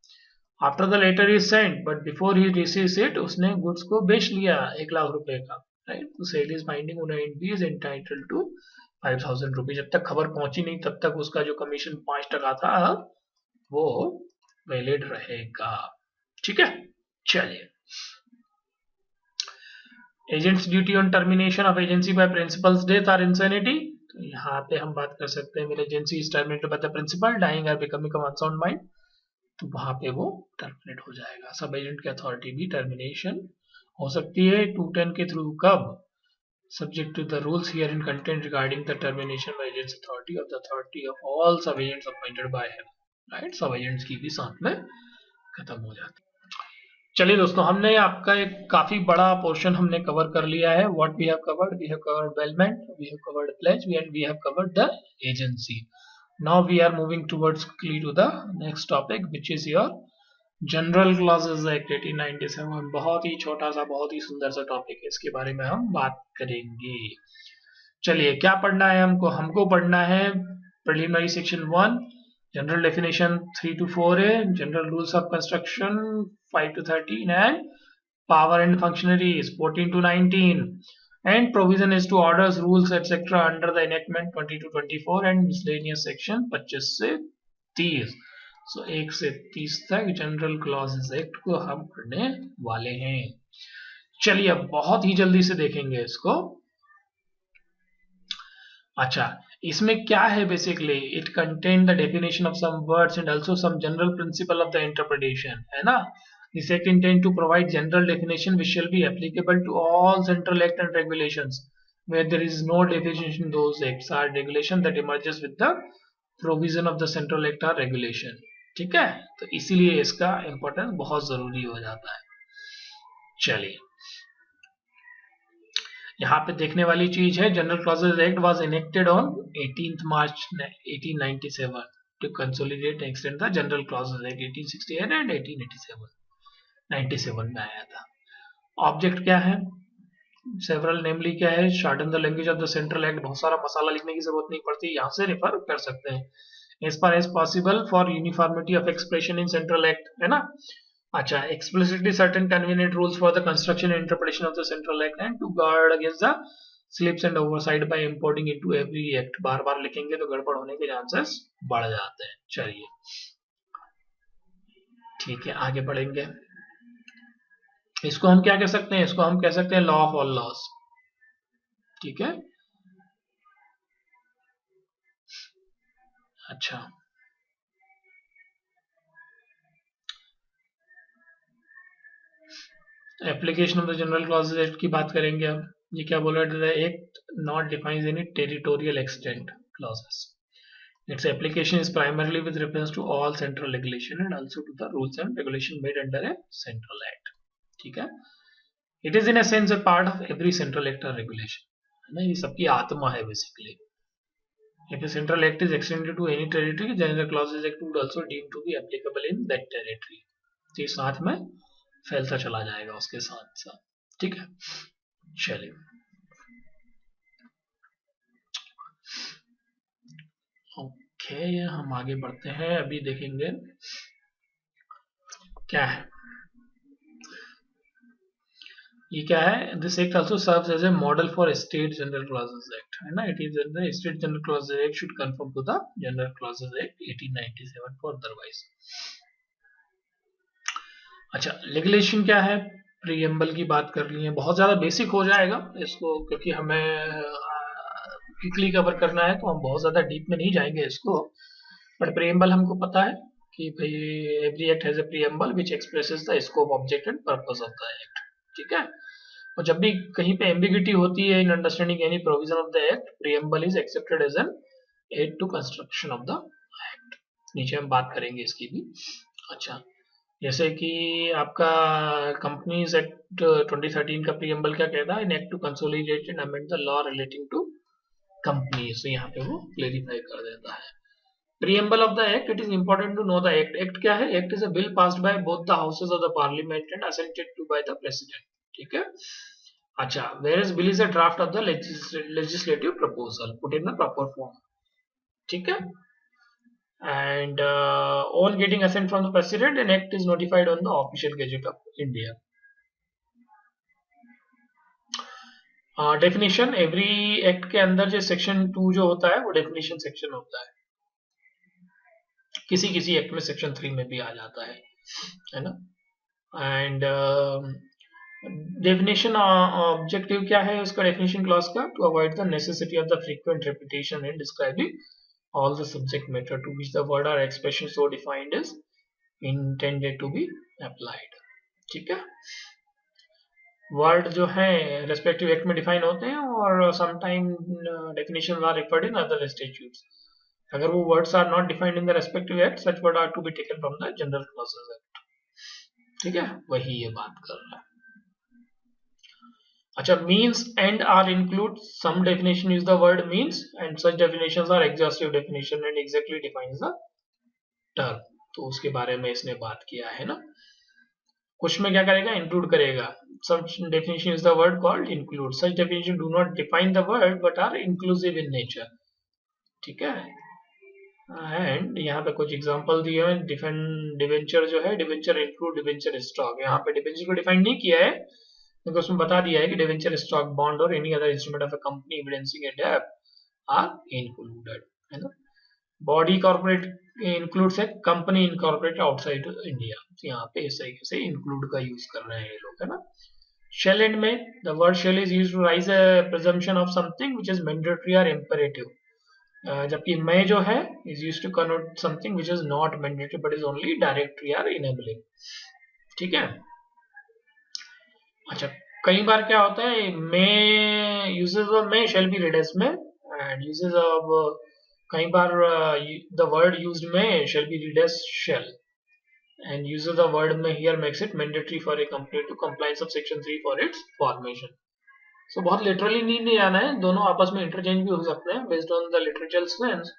after the letter is sent but before he receives it, उसने गुड्स को बेच लिया 1,00,000 रुपए का, राइट, तो sale is binding on and B is entitled to 5,000 rupees. जब तक खबर पहुंची नहीं तब तक उसका जो कमीशन 5% था वो वैलिड रहेगा। ठीक है, चलिए, agent's duty on termination of agency by principal's death or insanity. तो यहाँ पे हम बात कर सकते हैं, मेरे agency is terminated by the principal dying और बिकमिंग अनसाउंड माइंड, तो वहां पे वो टर्मिनेट हो जाएगा। सब एजेंट की अथॉरिटी भी टर्मिनेशन हो सकती है 210 के थ्रू। कब? Subject to the rules here in content regarding the termination by agents authority of the authority of all sub agents appointed by him, right, sub agents की भी साथ में खत्म हो जाती है। चलिए दोस्तों, हमने आपका एक काफी बड़ा पोर्शन हमने कवर कर लिया है। What we have covered bailment, we have covered pledge, and we have covered the agency. Now we are moving towards to the next topic, which is your General Clauses Act 1897। बहुत ही छोटा सा, बहुत ही सुंदर सा topic है, इसके बारे में हम बात करेंगे। चलिए, क्या पढ़ना है हमको पढ़ना है preliminary section 1, general definition 3 to 4 है, general rules of construction 5 to 13, and power and functionaries 14 to 19, and provision is to orders, rules, etc. under the enactment 20 to 24 and miscellaneous section 25 से 30। so 1 से 30 तक जनरल क्लॉजेस एक्ट को हम पढ़ने वाले हैं। चलिए, अब बहुत ही जल्दी से देखेंगे इसको। अच्छा, इसमें क्या है basically, it contain the definition of some words and also some general principle of the interpretation, है ना। This act intend to provide general definition which shall be applicable to all central act and regulations where there is no definition. Those acts or regulation that emerges with the provision of the central act or regulation। ठीक है, तो इसीलिए इसका importance बहुत जरूरी हो जाता है। चलिए, यहाँ पे देखने वाली चीज है, general clauses act was enacted on 18 March 1897 to consolidate and extend the general clauses act 1868 and 1887। 97 में आया था। ऑब्जेक्ट क्या है, सेवरल, नेमली क्या है, shorten the language of the central act. बहुत सारा मसाला लिखने की जरूरत नहीं पड़ती, यहाँ से रेफर कर सकते हैं। As far as possible for uniformity of expression in central act, है ना। अच्छा, explicitly certain convenient rules for the construction and interpretation of the central act and to guard against the slips and oversight by importing into every act. बार बार लिखेंगे तो गड़बड़ होने के चांसेस बढ़ जाते हैं। चलिए, ठीक है, आगे बढ़ेंगे। इसको हम क्या कह सकते हैं, इसको हम कह सकते हैं लॉ ऑफ ऑल लॉज। ठीक है, अच्छा, application of the general clauses act की बात करेंगे अब। ये क्या बोल रहा है, act not defines any territorial extent clauses. Its application is primarily with reference to all central regulation and also to the rules and regulation made under a central act. ठीक है, it is in a sense a part of every central act और regulation, है ना, ये सबकी आत्मा है basically. If a central act is extended to any territory, general clauses act would also deem to be applicable in that territory। तो ये साथ में फैलता चला जाएगा उसके साथ साथ। ठीक है, चलिए, ओके, हम आगे बढ़ते हैं। अभी देखेंगे क्या है, ये क्या है। This act also serves as a model for state general clauses act, है ना। It is the state general clauses act should confirm to the general clauses act 1897 for otherwise. अच्छा, रेगुलेशन क्या है, प्रीएम्बल की बात कर ली है। बहुत ज्यादा बेसिक हो जाएगा इसको, क्योंकि हमें क्विकली कवर करना है, तो हम बहुत ज्यादा डीप में नहीं जाएंगे इसको। बट प्रीएम्बल हमको पता है कि भाई every act has a preamble which expresses the scope, object and purpose of the act. ठीक है, और जब भी कहीं पे एम्बिग्यूटी होती है in understanding any provision of the act, preamble is accepted as an aid to construction of the act. नीचे हम बात करेंगे इसकी भी। अच्छा, जैसे कि आपका कंपनीज एक्ट 2013 का प्रीएम्बल क्या कहता है, an act to consolidate and amend the law relating to companies, तो यहाँ पे वो क्लेरिफाई कर देता है। Preamble of the act, it is important to know the act. Act क्या है? Act is a bill passed by both the houses of the parliament and assented to by the president. ठीक है? अच्छा, whereas bill is a draft of the legislative proposal put in the proper form. ठीक है? And on getting assent from the president, an act is notified on the official gazette of India. Definition, every act के अंदर जो section 2 जो होता है वो definition section होता है। किसी किसी एक्ट में सेक्शन 3 में भी आ जाता है ना। एंड डेफिनेशन ऑब्जेक्टिव क्या है उसका, डेफिनेशन क्लॉज का, to avoid the necessity of the frequent repetition in describing all the subject matter to which the word और expression so defined is intended to be applied. ठीक है, word जो है respective act में define होते हैं और sometime definitions are referred in other statutes. अगर वो words are not defined in the respective act, such word are to be taken from the general clauses act. ठीक है, वही ये बात कर रहा है। अच्छा, means and or include, some definition use the word means and such definitions are exhaustive definition and exactly defines the term, तो उसके बारे में इसने बात किया है ना। कुछ में क्या करेगा, इंक्लूड करेगा। Such definition use the word called include, such definition do not define the word but are inclusive in nature. ठीक है, एंड यहाँ पे कुछ एग्जांपल दिए हैं। डिवेंचर जो है, डिवेंचर इंक्लूड डिवेंचर स्टॉक, यहाँ पे डिवेंचर को डिफाइन नहीं किया है क्योंकि उसमें बता दिया है कि डिवेंचर स्टॉक बॉन्ड और any other instrument of a company evidencing a डेब्ट आर इंक्लूडेड, है ना। बॉडी कॉर्पोरेट इंक्लूड्स है कंपनी इनकॉर्पोरेट आउटसाइड इंडिया, यहाँ पे इस तरीके से इंक्लूड का यूज कर रहे हैं ये लोग, है ना। Shall and may, the word shall is used to raise a presumption of something which is mandatory और इंपेरेटिव, जबकि मैं जो है is used to connote something which is not mandatory but is only directory और enabling. ठीक है, अच्छा, कई बार क्या होता है, may uses of may shall be read as may and uses of, कई बार the word used may shall be read as shall and uses of word में herein makes it mandatory for a company to compliance of section 3 for its formation. So बहुत literally नहीं आना है, दोनों आपस में इंटरचेंज भी हो सकते हैं based on the literature sense,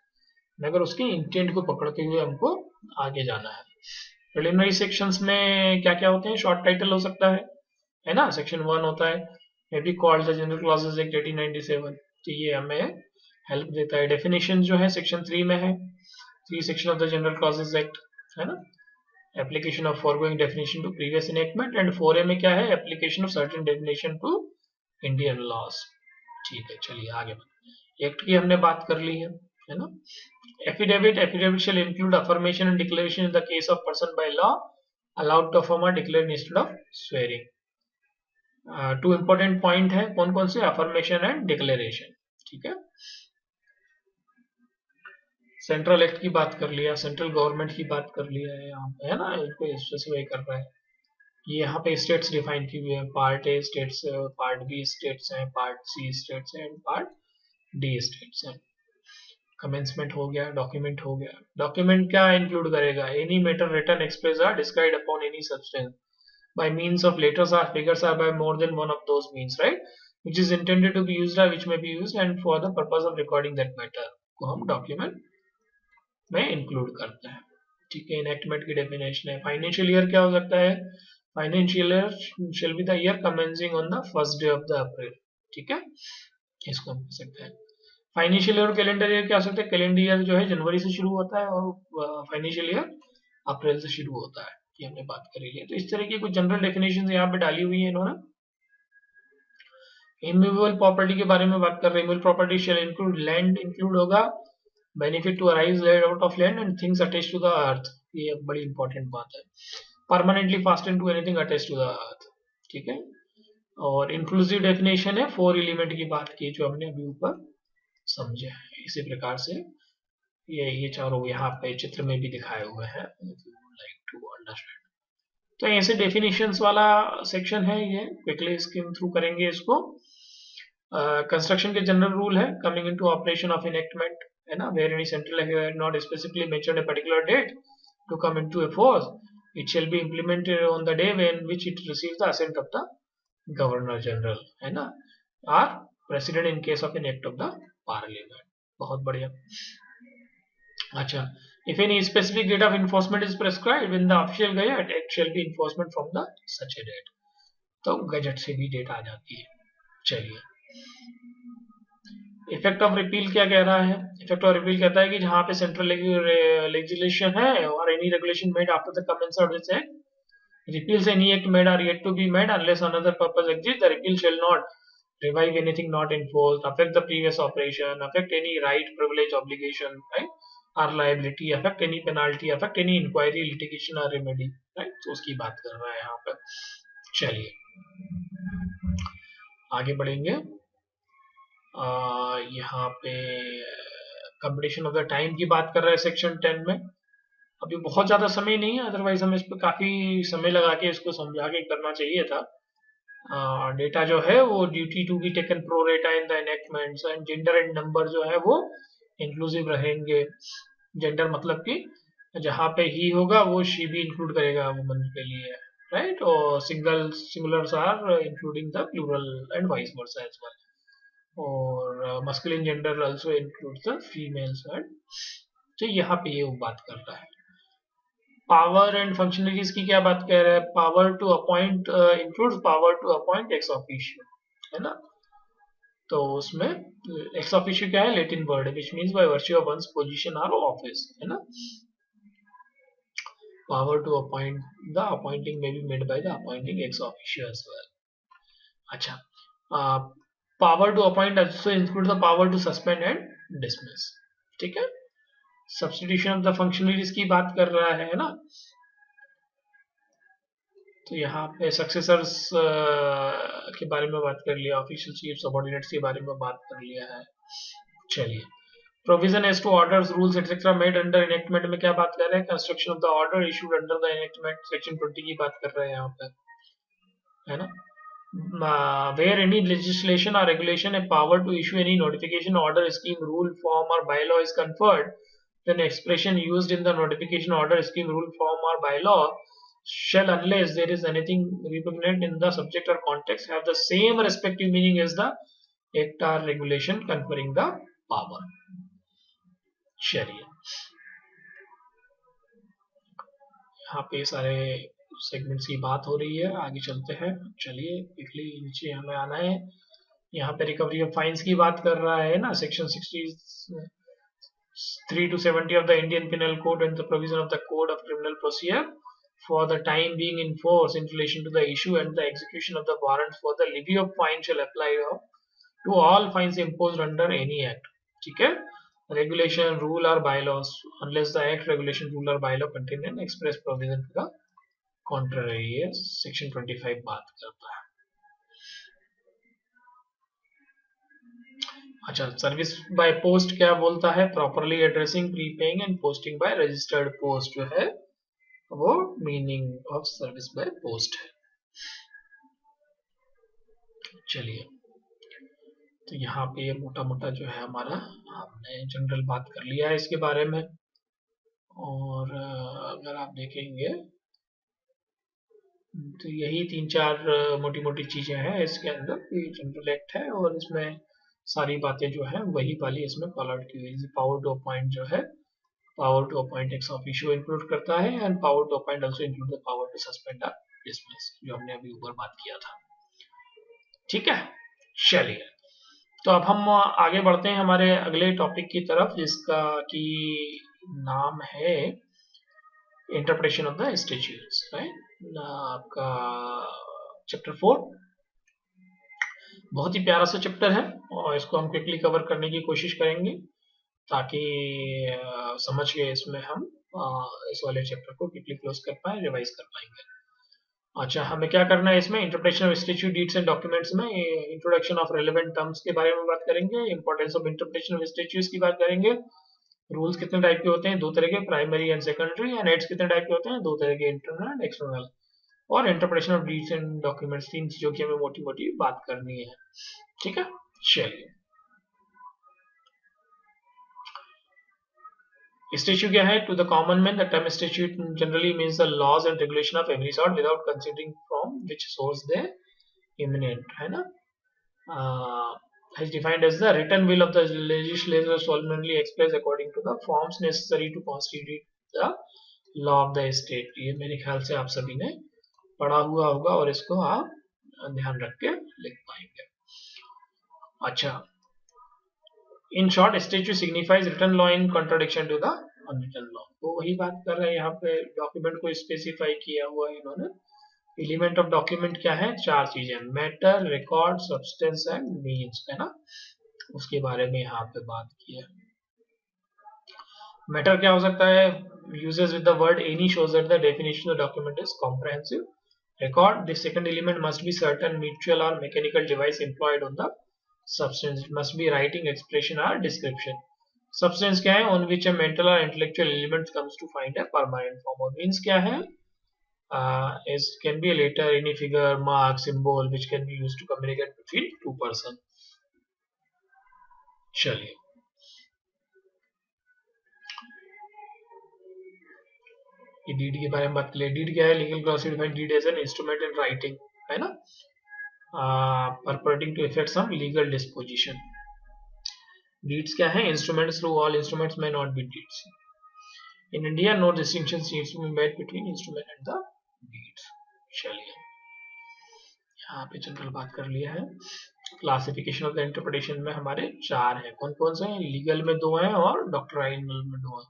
मगर उसके इंटेंट को पकड़ते हुए हमको आगे जाना है। प्रिलिमिनरी सेक्शंस में क्या क्या होते हैं, शॉर्ट टाइटल हो सकता है ना। सेक्शन 1 होता है may be called the general clauses act 1897, तो ये हमें हेल्प देता है। डेफिनेशन जो है सेक्शन 3 में है, 3 section of the general clauses act, है ना। Application of foregoing definition to previous enactment, and 4A में क्या है, application of certain definition to Indian laws. ठीक है, चलिए आगे। एक्ट की हमने बात कर ली है ना। Affidavit, affidavit shall include affirmation and declaration in the case of person by law allowed to affirm or declare instead of swearing। Two important point है, कौन कौन से, अफर्मेशन एंड डिक्लेरेशन। ठीक है, सेंट्रल एक्ट की बात कर लिया, सेंट्रल गवर्नमेंट की बात कर लिया है यहाँ पे, है ना, इसको स्पेसिफाई कर रहा है। ये यहाँ पे स्टेट्स डिफाइन की हुई है, part A states, part B states हैं, पार्ट सी स्टेट्स हैं, पार्ट डी स्टेट्स हैं। कमेंसमेंट हो गया, डॉक्यूमेंट हो गया। डॉक्यूमेंट क्या इंक्लूड करेगा, any matter written expressed or described upon any substance by means of letters or figures or by more than one of those means, right, which is intended to be used or which may be used and for the purpose of recording that matter को हम document में include करते हैं। ठीक है, enactment की definition है। Financial year क्या हो सकता है, financial year shall be the year commencing on the first day of the April। ठीक है, इसको हम कह सकते हैं। फाइनेंशियल ईयर, कैलेंडर ईयर क्या हो सकता है, कैलेंडर ईयर जो है जनवरी से शुरू होता है और फाइनेंशियल ईयर अप्रैल से शुरू होता है, ये हमने बात करी है। तो इस तरह की कुछ जनरल डेफिनेशन यहाँ पे डाली हुई है इन्होंने। इमूवेबल प्रॉपर्टी के बारे में बात कर रहे हैं। Immovable property shall include, land include होगा, benefit to arise out of land and things attached to the earth, ये बड़ी इंपॉर्टेंट बात है। Permanently fastened to anything attached to the earth. ठीक है, और इंक्लूसिव डेफिनेशन है, 4 एलिमेंट की बात की जो हमने अभी ऊपर समझे। इसी प्रकार से ये चारों यहाँ पे चित्र में भी दिखाए हुए हैं, लाइक टू अंडरस्टैंड। तो ऐसे डेफिनेशंस वाला सेक्शन है ये, क्विकली स्किम थ्रू करेंगे इसको। कंस्ट्रक्शन के जनरल रूल है, coming into operation of enactment, है ना, where any central had not specifically mentioned a particular date to come into a force, it shall be implemented on the day when which it receives the assent of the Governor General, है ना, or President in case of an act of the Parliament. बहुत बढ़िया. अच्छा, if any specific date of enforcement is prescribed in the official gazette, it shall be enforcement from the such a date. तो gazette से भी date आ जाती है. चलिए, effect of repeal क्या कह रहा है? इफेक्ट ऑफ रिपील कहता है कि जहां पे सेंट्रल लेजिस्लेशन है और any regulation made after the commence of this act, repeals any act made are yet to be made unless another purpose exists, the repeal shall not revive anything not enforced, affect the previous operation, affect any right, privilege, obligation, right, or liability, affect any penalty, affect any inquiry, litigation or remedy, right. तो उसकी बात कर रहा है यहाँ पर. चलिए आगे बढ़ेंगे. यहाँ पे कंपटीशन ऑफ द टाइम की बात कर रहे हैं सेक्शन 10 में. अभी बहुत ज्यादा समय नहीं है, अदरवाइज हमें इस पर काफी समय लगा के इसको समझा के करना चाहिए था. डेटा जो है वो duty to be taken pro rata in the enactments, and gender and number जो है वो इंक्लूसिव रहेंगे. जेंडर मतलब कि जहाँ पे ही होगा वो शी भी इंक्लूड करेगा वुमन के लिए, राइट. और singulars are including the plural and vice versa as well. और masculine gender also includes the females, right. तो यहाँ पे ये वो बात कर रहा है. पावर एंड फंक्शनलिटीज की क्या बात कह रहा है? Power to appoint includes power to appoint ex officio, है ना. तो उसमें एक्स ऑफिशियो क्या है? Latin word, which means by virtue of one's position और ऑफिस, है ना. Power to appoint, the appointing may be made by the appointing ex officio as well. अच्छा, power to appoint also includes the power to suspend and dismiss. ठीक है. Substitution of the functionalities की बात कर रहा है ना. तो यहाँ पे सक्सेसर्स के बारे में बात कर लिया, ऑफिशियल चीफ सबऑर्डिनेट्स के बारे में बात कर लिया है. चलिए, provision as to orders, rules etcetera made under enactment में क्या बात कर रहे हैं? Construction of the order issued under the enactment, section 20 की बात कर रहे हैं यहाँ पे, है ना. Where any legislation or regulation a power to issue any notification, order, scheme, rule, form or bylaw is conferred, then expression used in the notification, order, scheme, rule, form or bylaw shall, unless there is anything repugnant in the subject or context, have the same respective meaning as the act or regulation conferring the power. चलिए, यहाँ पे सारे segments की बात हो रही है. आगे चलते हैं. चलिए क्विकली नीचे हमें आना है. यहाँ पे रिकवरी ऑफ फाइन्स की बात कर रहा है ना. Section 63 to 70 of the Indian Penal Code and the provision of the Code of Criminal Procedure for the time being in force in relation to the issue and the execution of the warrants for the levy of fine shall apply to all fines imposed under any act. ठीक है. Regulation, rule or bylaws, unless the act, regulation, rule or bylaw contain an express provision to the contrary. ये section 25 बात करता है. अच्छा, service by post क्या बोलता है? Properly addressing, prepaying and posting by registered post जो है वो meaning of service by post है. चलिए, तो यहाँ पे ये मोटा मोटा जो है हमारा, हमने जनरल बात कर लिया है इसके बारे में. और अगर आप देखेंगे तो यही 3-4 मोटी मोटी चीजें हैं इसके अंदर. ये जनरल एक्ट है और इसमें सारी बातें जो है वही वाली इसमें कॉल आउट की हुई. पावर टू अपॉइंट जो है, power to appoint ex officio include करता है, and power to appoint also include the power to suspend और डिसमिस, जो हमने अभी ऊपर बात किया था. ठीक है. चलिए, तो अब हम आगे बढ़ते हैं हमारे अगले टॉपिक की तरफ, जिसका की नाम है interpretation of the statutes, right. आपका चैप्टर 4 बहुत ही प्यारा सा चैप्टर है और इसको हम क्विकली कवर करने की कोशिश करेंगे ताकि समझ के इसमें हम इस वाले चैप्टर को क्विकली क्लोज कर पाए, रिवाइज कर पाएंगे. अच्छा, हमें क्या करना है इसमें? Interpretation of statute, deeds and documents में इंट्रोडक्शन ऑफ रेलेवेंट टर्म्स के बारे में बात करेंगे. Importance of interpretation of statutes की बात करेंगे. रूल्स कितने टाइप के होते हैं? 2 तरह के, primary and secondary. And acts कितने टाइप के होते हैं? 2 तरह के, इंटरनल एंड एक्सटर्नल. और interpretation of deeds and documents, 3 चीजों की हमें मोटी मोटी बात करनी है. ठीक है. चलिए, स्टेच्यू क्या है? To the common man the term statute generally means the laws and regulation of every sort without considering from which source they emanate, है ना. Is defined as the written will of the legislature solemnly expressed according to the forms necessary to constitute the law of the state. ये मेरे ख्याल से आप सभी ने पढ़ा हुआ होगा और इसको आप ध्यान रख के लिख पाएंगे. अच्छा, in short statute signifies written law in contradiction to the unwritten law. तो वही बात कर रहे हैं यहाँ पे, डॉक्यूमेंट को स्पेसिफाई किया हुआ है इन्होंने. एलिमेंट ऑफ डॉक्यूमेंट क्या है? चार चीजें, matter, record, substance and means, है ना. उसके बारे में यहाँ पे बात की है. मैटर क्या हो सकता है? uses with the word any shows that the definition of the document is comprehensive. Record, the second element must be certain mutual or mechanical device employed on the substance. It must be writing, expression or description. Substance क्या है? On which a mental or intellectual element comes to find a permanent form. और means क्या है? Is can be a letter, any figure, mark, symbol which can be used to communicate between two persons. चलिए, ये deed के बारे में बात करें. डीड क्या है? Legal glossary define deed as an instrument in writing, है ना, purporting to effect some legal disposition. Deeds क्या है? Instruments. Through all instruments may not be deeds. In India, no distinction seems to be made between instrument and the deeds. चलिए, यहाँ पे general बात कर लिया है. क्लासिफिकेशन ऑफ द इंटरप्रिटेशन में हमारे चार हैं. कौन कौन से हैं? लीगल में दो हैं और डॉक्ट्राइनल में दो हैं.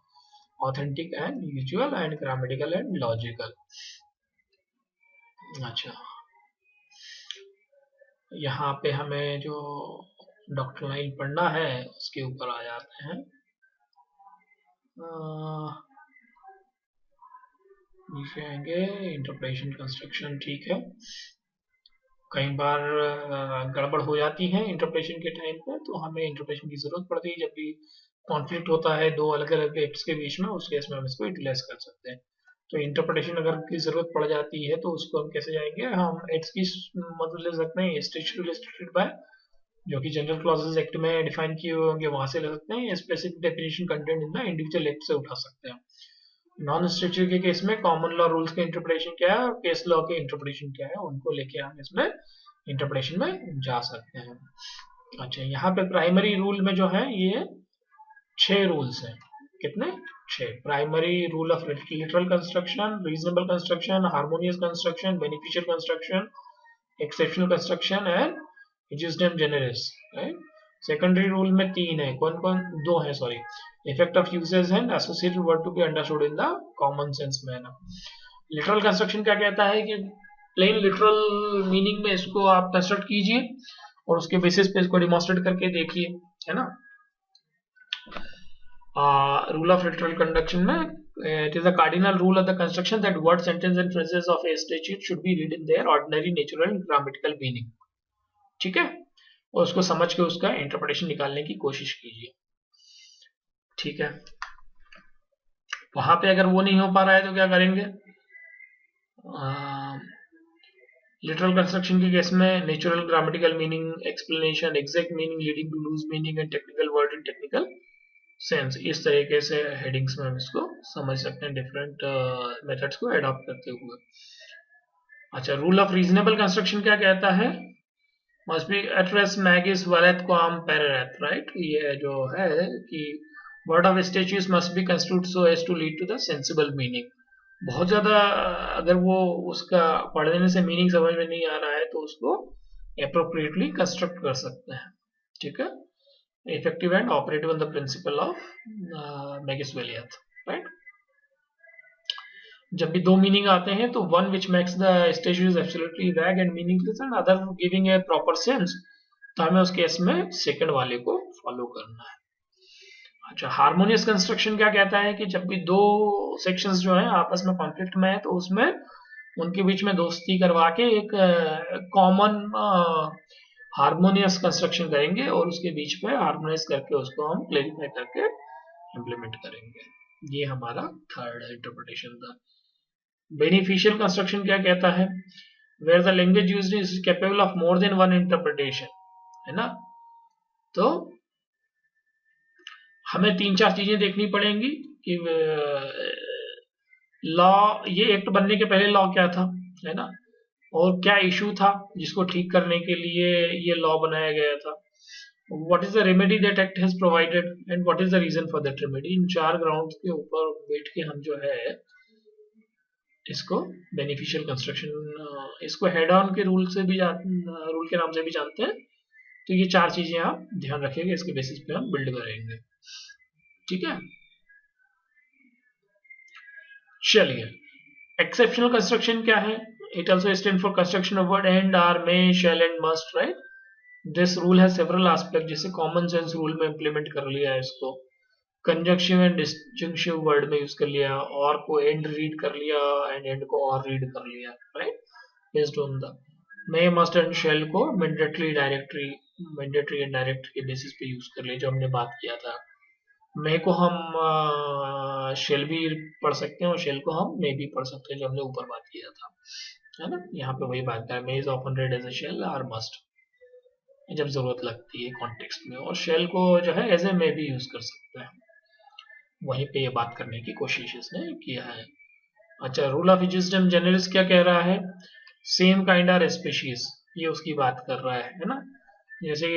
Authentic and usual and grammatical and logical. अच्छा, यहाँ पे हमें जो डॉक्ट्रिनाइल पढ़ना है उसके ऊपर आ जाते हैं. नीचे आएंगे, इंटरप्रिटेशन कंस्ट्रक्शन. ठीक है, कई बार गड़बड़ हो जाती है इंटरप्रिटेशन के टाइम पे, तो हमें इंटरप्रिटेशन की जरूरत पड़ती है जब भी कॉन्फ्लिक्ट होता है दो अलग अलग एक्ट्स के बीच में. उस केस में हम इसको यूटिलाइज कर सकते हैं. तो इंटरप्रिटेशन अगर की जरूरत पड़ जाती है तो उसको हम कैसे जाएंगे? हम एक्ट्स की मदद ले सकते हैं. स्टेच्यूटरी रिस्ट्रिक्टेड बाय, जो कि जनरल क्लॉजेस एक्ट में डिफाइन किए हुए होंगे, वहां से ले सकते हैं. Specific definition content in the individual act से उठा सकते हैं. नॉन स्ट्रक्चर के केस में कॉमन लॉ रूल्स के इंटरप्रिटेशन क्या है और केस लॉ के इंटरप्रिटेशन क्या है, उनको लेके हम इसमें इंटरप्रिटेशन में जा सकते हैं. अच्छा, यहाँ पे प्राइमरी रूल में जो है ये 6 रूल्स हैं. कितने? 6. Primary rule of literal construction, reasonable construction, harmonious construction, beneficial construction, exceptional construction and ejusdem generis. Secondary rule में 3 है. कौन कौन? 2 है, sorry. Effect of uses and associated word to be understood in the common sense manner. Literal construction क्या कहता है कि plane literal meaning में इसको आप कंस्ट्रक्ट कीजिए और उसके बेसिस पे इसको डिमॉन्स्ट्रेट करके देखिए, है ना. रूल ऑफ लिटरल कंस्ट्रक्शन में it is a cardinal rule of the construction that word, sentence and phrases of a statute should be read in their ordinary natural and grammatical meaning. ठीक है, और उसको समझ के उसका इंटरप्रिटेशन निकालने की कोशिश कीजिए. ठीक है, वहां पे अगर वो नहीं हो पा रहा है तो क्या करेंगे? लिटरल कंस्ट्रक्शन के केस में natural, grammatical meaning, explanation, exact meaning leading to loose meaning and technical word in technical sense. इस तरीके से हेडिंग्स में हम इसको समझ सकते हैं डिफरेंट मेथड्स को एडॉप्ट करते हुए. अच्छा, रूल ऑफ रीजनेबल कंस्ट्रक्शन क्या कहता है? मस्ट बी एट्रेस मैगिस वलेट क्वाम पेरेट, राइट. ये जो है कि word of statutes must be construed so as to lead to the sensible meaning. बहुत ज्यादा अगर वो उसका पढ़ने से मीनिंग समझ में नहीं आ रहा है तो उसको एप्रोप्रिएटली कंस्ट्रक्ट कर सकते हैं. ठीक है, effective and operative on the principle of Magis-Valiath, right? जब भी दो मीनिंग आते हैं तो one which makes the statute is absolutely vague and meaningless and other giving a proper sense, तो हमें उस केस में सेकंड वाले को फॉलो करना है. अच्छा, हार्मोनियस कंस्ट्रक्शन क्या कहता है कि जब भी दो सेक्शंस जो हैं आपस में कॉन्फ्लिक्ट में है तो उसमें उनके बीच में दोस्ती करवा के एक कॉमन हार्मोनियस कंस्ट्रक्शन करेंगे और उसके बीच में हार्मोनाइज करके उसको हम क्लैरिफाई करके इंप्लीमेंट करेंगे. ये हमारा थर्ड इंटरप्रिटेशन था. बेनिफिशियल कंस्ट्रक्शन क्या कहता है? Where the language used is capable of more than one interpretation, है ना. तो हमें 3-4 चीजें देखनी पड़ेंगी. कि लॉ, ये एक्ट बनने के पहले लॉ क्या था, है ना, और क्या इशू था जिसको ठीक करने के लिए ये लॉ बनाया गया था, what is the remedy that act has provided and what is the reason for that remedy. In 4 grounds के ऊपर बैठ के हम जो है इसको बेनिफिशियल कंस्ट्रक्शन, इसको हेड ऑन के रूल से भी रूल के नाम से भी जानते हैं। तो ये 4 चीजें आप ध्यान रखेंगे, इसके बेसिस पे हम बिल्ड करेंगे, ठीक है। चलिए, एक्सेप्शनल कंस्ट्रक्शन क्या है? It also stand for construction of word and, or, may, shall and must, right. This rule has several aspect, जैसे कॉमन सेंस रूल में इंप्लीमेंट कर लिया है इसको, कंजंक्शन एंड डिस्जंक्टिव वर्ड में यूज कर लिया, और को एंड रीड कर लिया एंड एंड को और रीड कर लिया, right, based on the may, must and shall को मैंडेटरी एंड डायरेक्ट के बेसिस पे यूज कर लिया, जो हमने बात किया था। मे को हम शेल भी पढ़ सकते हैं और शेल को हम मे भी पढ़ सकते हैं, जो हमने ऊपर बात किया था, है ना। यहाँ पे वही बात है, may is often read as a shall or must, जब जरूरत लगती है कॉन्टेक्स्ट में, और शेल को जो है एज ए मे भी यूज कर सकते हैं। वहीं पे ये बात करने की कोशिश इसने किया है। अच्छा, रूल ऑफ विजडम जनरलिस्ट क्या कह रहा है? सेम काइंड आर स्पीशीज, ये उसकी बात कर रहा है ना। जैसे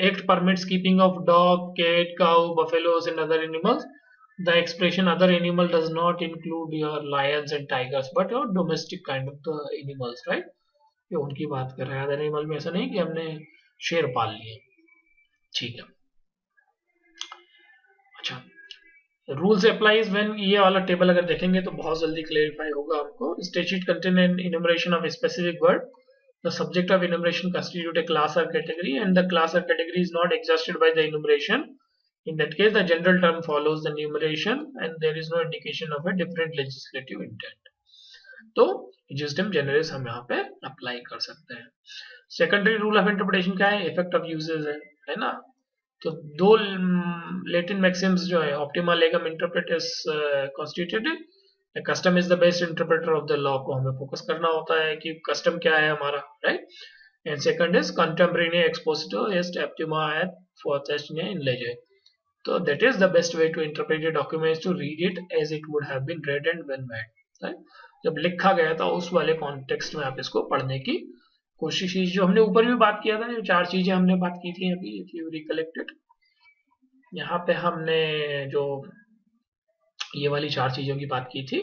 act permits keeping of dog, cat, cow, buffaloes and other animals. The expression other animal does not include your lions and tigers but your domestic kind of the animals, right. ये उनकी बात कर रहा है। अदर एनिमल में ऐसा नहीं कि हमने शेर पाल लिए, ठीक है। अच्छा, रूल्स अप्लाइज व्हेन, ये वाला टेबल अगर देखेंगे तो बहुत जल्दी क्लेरिफाई होगा आपको। Statute contain an enumeration of specific word, the subject of enumeration constitute a class or category and the class or category is not exhausted by the enumeration. In that case, the general term follows the enumeration and there is no indication of a different legislative intent. तो wisdom generis हम यहाँ पे apply कर सकते हैं। Secondary rule of interpretation क्या है? Effect of uses है ना। तो दो लेटिन मैक्सिम्स जो है, ऑप्टिमा लेगम इंटरप्रेटस कॉन्स्टिट्यूटेड, custom is the best interpreter of the law, को हमें फोकस करना होता है कि कस्टम क्या है हमारा, right. And second is contemporary एक्सपोजिटो एस्ट ऑप्टिमा एट फॉरटेस्टने इन लेजे। तो that is the best way to interpret the documents, to read it as it would have been read and when made, right. जब लिखा गया था उस वाले कॉन्टेक्स्ट में आप इसको पढ़ने की कोशिश कीजिए। जो हमने ऊपर भी बात किया था, जो 4 चीजें हमने बात की थी अभी, इफ यू रिकलेक्टेड, यहाँ पे हमने जो ये वाली 4 चीजों की बात की थी,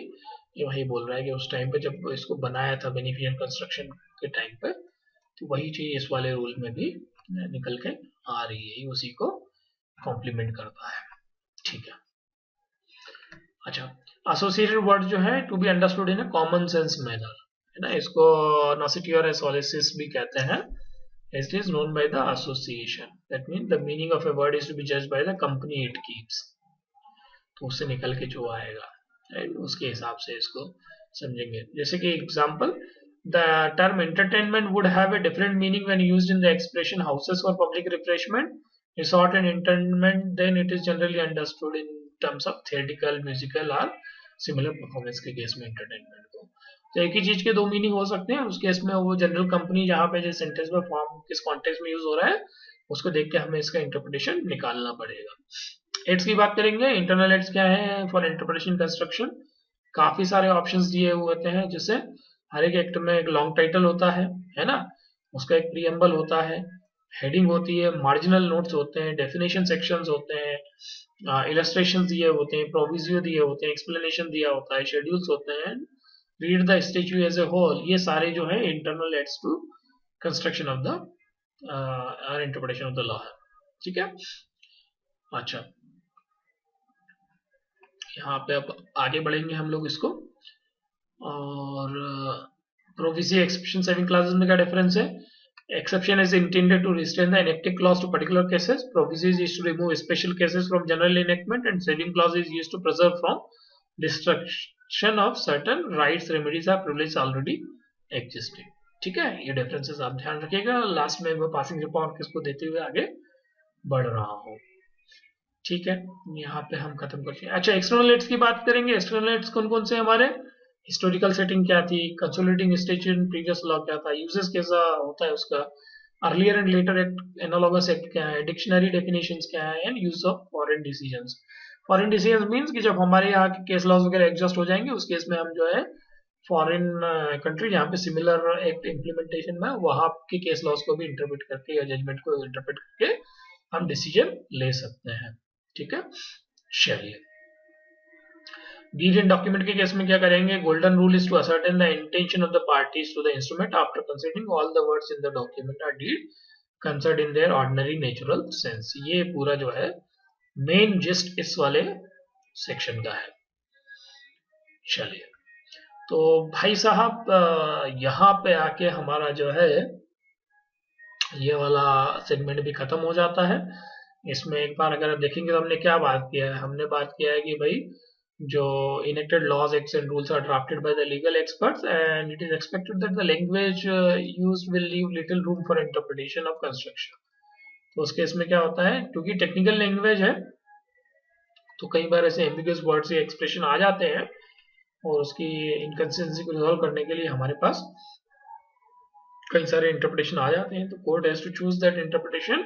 ये वही बोल रहा है कि उस टाइम पे जब इसको बनाया था बेनिफिशियल कंस्ट्रक्शन के टाइम पे, तो वही चीज इस वाले रूल में भी निकल के आ रही है, उसी को कॉम्प्लीमेंट करता है, ठीक है। अच्छा, एसोसिएटेड वर्ड जो है to be understood in a common sense manner, है ना। इसको नॉसिटी और एसोलिसिस भी कहते हैं। It is known by the association. That means the meaning of a word is to be judged by the company it keeps. तो उससे निकल के जो आएगा, उसके हिसाब से इसको समझेंगे। जैसे कि example, the term entertainment would have a different meaning when used in the expression houses for public refreshment, resort and entertainment, then it is generally understood in terms of theatrical, musical और similar performance के case में entertainment को। तो एक ही चीज के 2 meaning हो सकते हैं, उस केस में वो जनरल कंपनी जहाँ पे जिस सेंटेंस में फॉर्म किस कॉन्टेक्स्ट में यूज हो रहा है उसको देख के हमें इसका इंटरप्रिटेशन निकालना पड़ेगा। एड्स की बात करेंगे। इंटरनल एड्स क्या है फॉर इंटरप्रिटेशन कंस्ट्रक्शन? काफी सारे ऑप्शंस दिए हुए होते हैं, जैसे हर एक एक्ट में एक लॉन्ग टाइटल होता है ना, उसका एक प्रीएम्बल होता है, हेडिंग होती है, मार्जिनल नोट्स होते हैं, डेफिनेशन सेक्शंस होते हैं, इलस्ट्रेशन दिए होते हैं, प्रोविजियो दिए होते हैं, एक्सप्लेनेशन दिया होता है, शेड्यूल्स होते हैं, read the statute as a whole. ये सारे जो है internal aids to construction of the interpretation of the law है, ठीक है। अच्छा, यहाँ पे अब आगे बढ़ेंगे हम लोग इसको। और प्रोविजियो एक्सेप्शन सेविंग क्लॉजेस में क्या डिफरेंस है? Exception is intended to restrain the enacting clause to particular cases. Proviso is used to remove special cases from general enactment, and saving clause is used to preserve from destruction of certain rights, remedies or privileges already existing. ठीक है, ये differences आप ध्यान रखिएगा। Last में मैं passing report किसको देते हुए आगे बढ़ रहा हूँ, ठीक है। यहाँ पे हम खत्म करते हैं। अच्छा, एक्सटर्नल एड्स की बात करेंगे। एक्सटर्नल एड्स कौन कौन से हमारे? हिस्टोरिकल सेटिंग क्या थी, कंसोलिडेटिंग स्टेचूट प्रीवियस लॉ क्या था, यूजेस कैसा होता है उसका, earlier and later act, analogous act क्या है, डिक्शनरी डेफिनेशंस क्या है, and use of foreign decisions. Foreign decision means कि जब हमारे यहाँ के केस लॉज वगैरह एडजस्ट हो जाएंगे उस केस में हम जो है फॉरेन कंट्री जहाँ पे सिमिलर एक्ट इम्प्लीमेंटेशन में वहाँ के केस लॉज को भी इंटरप्रेट करके या जजमेंट को इंटरप्रेट करके हम डिसीजन ले सकते हैं। ठीक है, चलिए डीड इन डॉक्यूमेंट के केस में क्या करेंगे, golden rule is to ascertain the intention of the parties to the instrument after considering all the words in the document or deed concerned in their ordinary natural sense. ये पूरा जो है main gist इस वाले section का है। चलिए तो भाई साहब यहाँ पे आके हमारा जो है ये वाला सेगमेंट भी खत्म हो जाता है। इसमें एक बार अगर आप देखेंगे तो हमने क्या बात किया है, हमने बात किया है कि भाई जो enacted laws, acts and rules are drafted by the legal experts and it is expected that the language used will leave little room for interpretation of construction। तो उस केस में क्या होता है, क्योंकि टेक्निकल लैंग्वेज है तो कई बार ऐसे एम्बिगुअस वर्ड्स या एक्सप्रेशन आ जाते हैं और उसकी इनकंसिस्टेंसी को रिजॉल्व करने के लिए हमारे पास कई सारे इंटरप्रिटेशन आ जाते हैं। तो court has to choose that interpretation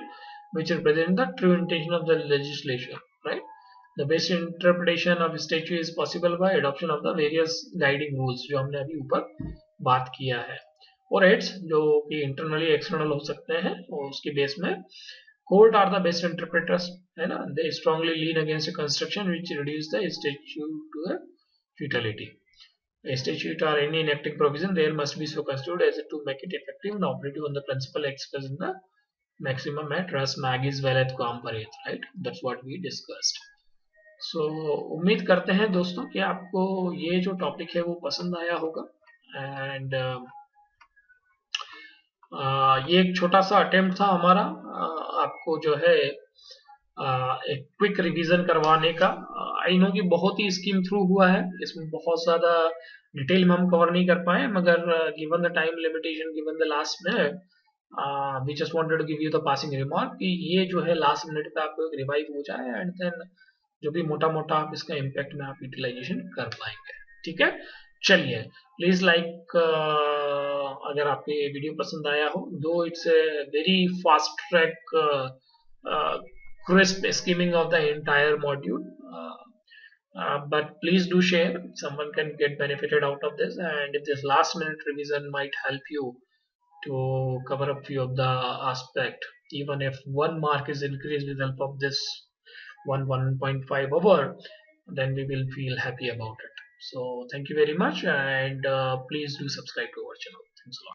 which represent the true intention of the legislature, right? The best interpretation of statute is possible by adoption of the various guiding rules जो हमने अभी ऊपर बात किया है, और एड्स जो कि इंटरनली एक्सटर्नल हो सकते हैं और उसके बेस में court are the best interpreters, है ना। They strongly lean against a construction which reduce the statute to a futility। A statute or any enacting provision there must be so construed as to make it effective and operative on the principle expressed in the maximum at res magis velet quam paret, right? That's what we discussed। So उम्मीद करते हैं दोस्तों कि आपको ये जो topic है वो पसंद आया होगा एंड ये एक छोटा सा अटेम्प्ट था हमारा आपको जो है एक क्विक रिवीजन करवाने का। आई नो कि बहुत ही स्कीम थ्रू हुआ है, इसमें बहुत ज़्यादा डिटेल में हम कवर नहीं कर पाए, मगर given the time limitation, given the last minute, we just wanted to give you the passing remark कि ये जो है लास्ट मिनट पे आपको एक रिवाइव हो जाए एंड देन जो भी मोटा मोटा आप इसका इम्पैक्ट में आप यूटिलाइजेशन कर पाएंगे। ठीक है, चलिए प्लीज लाइक अगर आपको ये वीडियो पसंद आया हो, दो it's a very fast track crisp skimming of the entire module, but please do share, someone can get benefited out of this, and if this last minute revision might help you to cover up few of the aspect, even if 1 mark is increased with the help of this 1.5 hour, then we will feel happy about it. So thank you very much, and please do subscribe to our channel. Thanks a lot.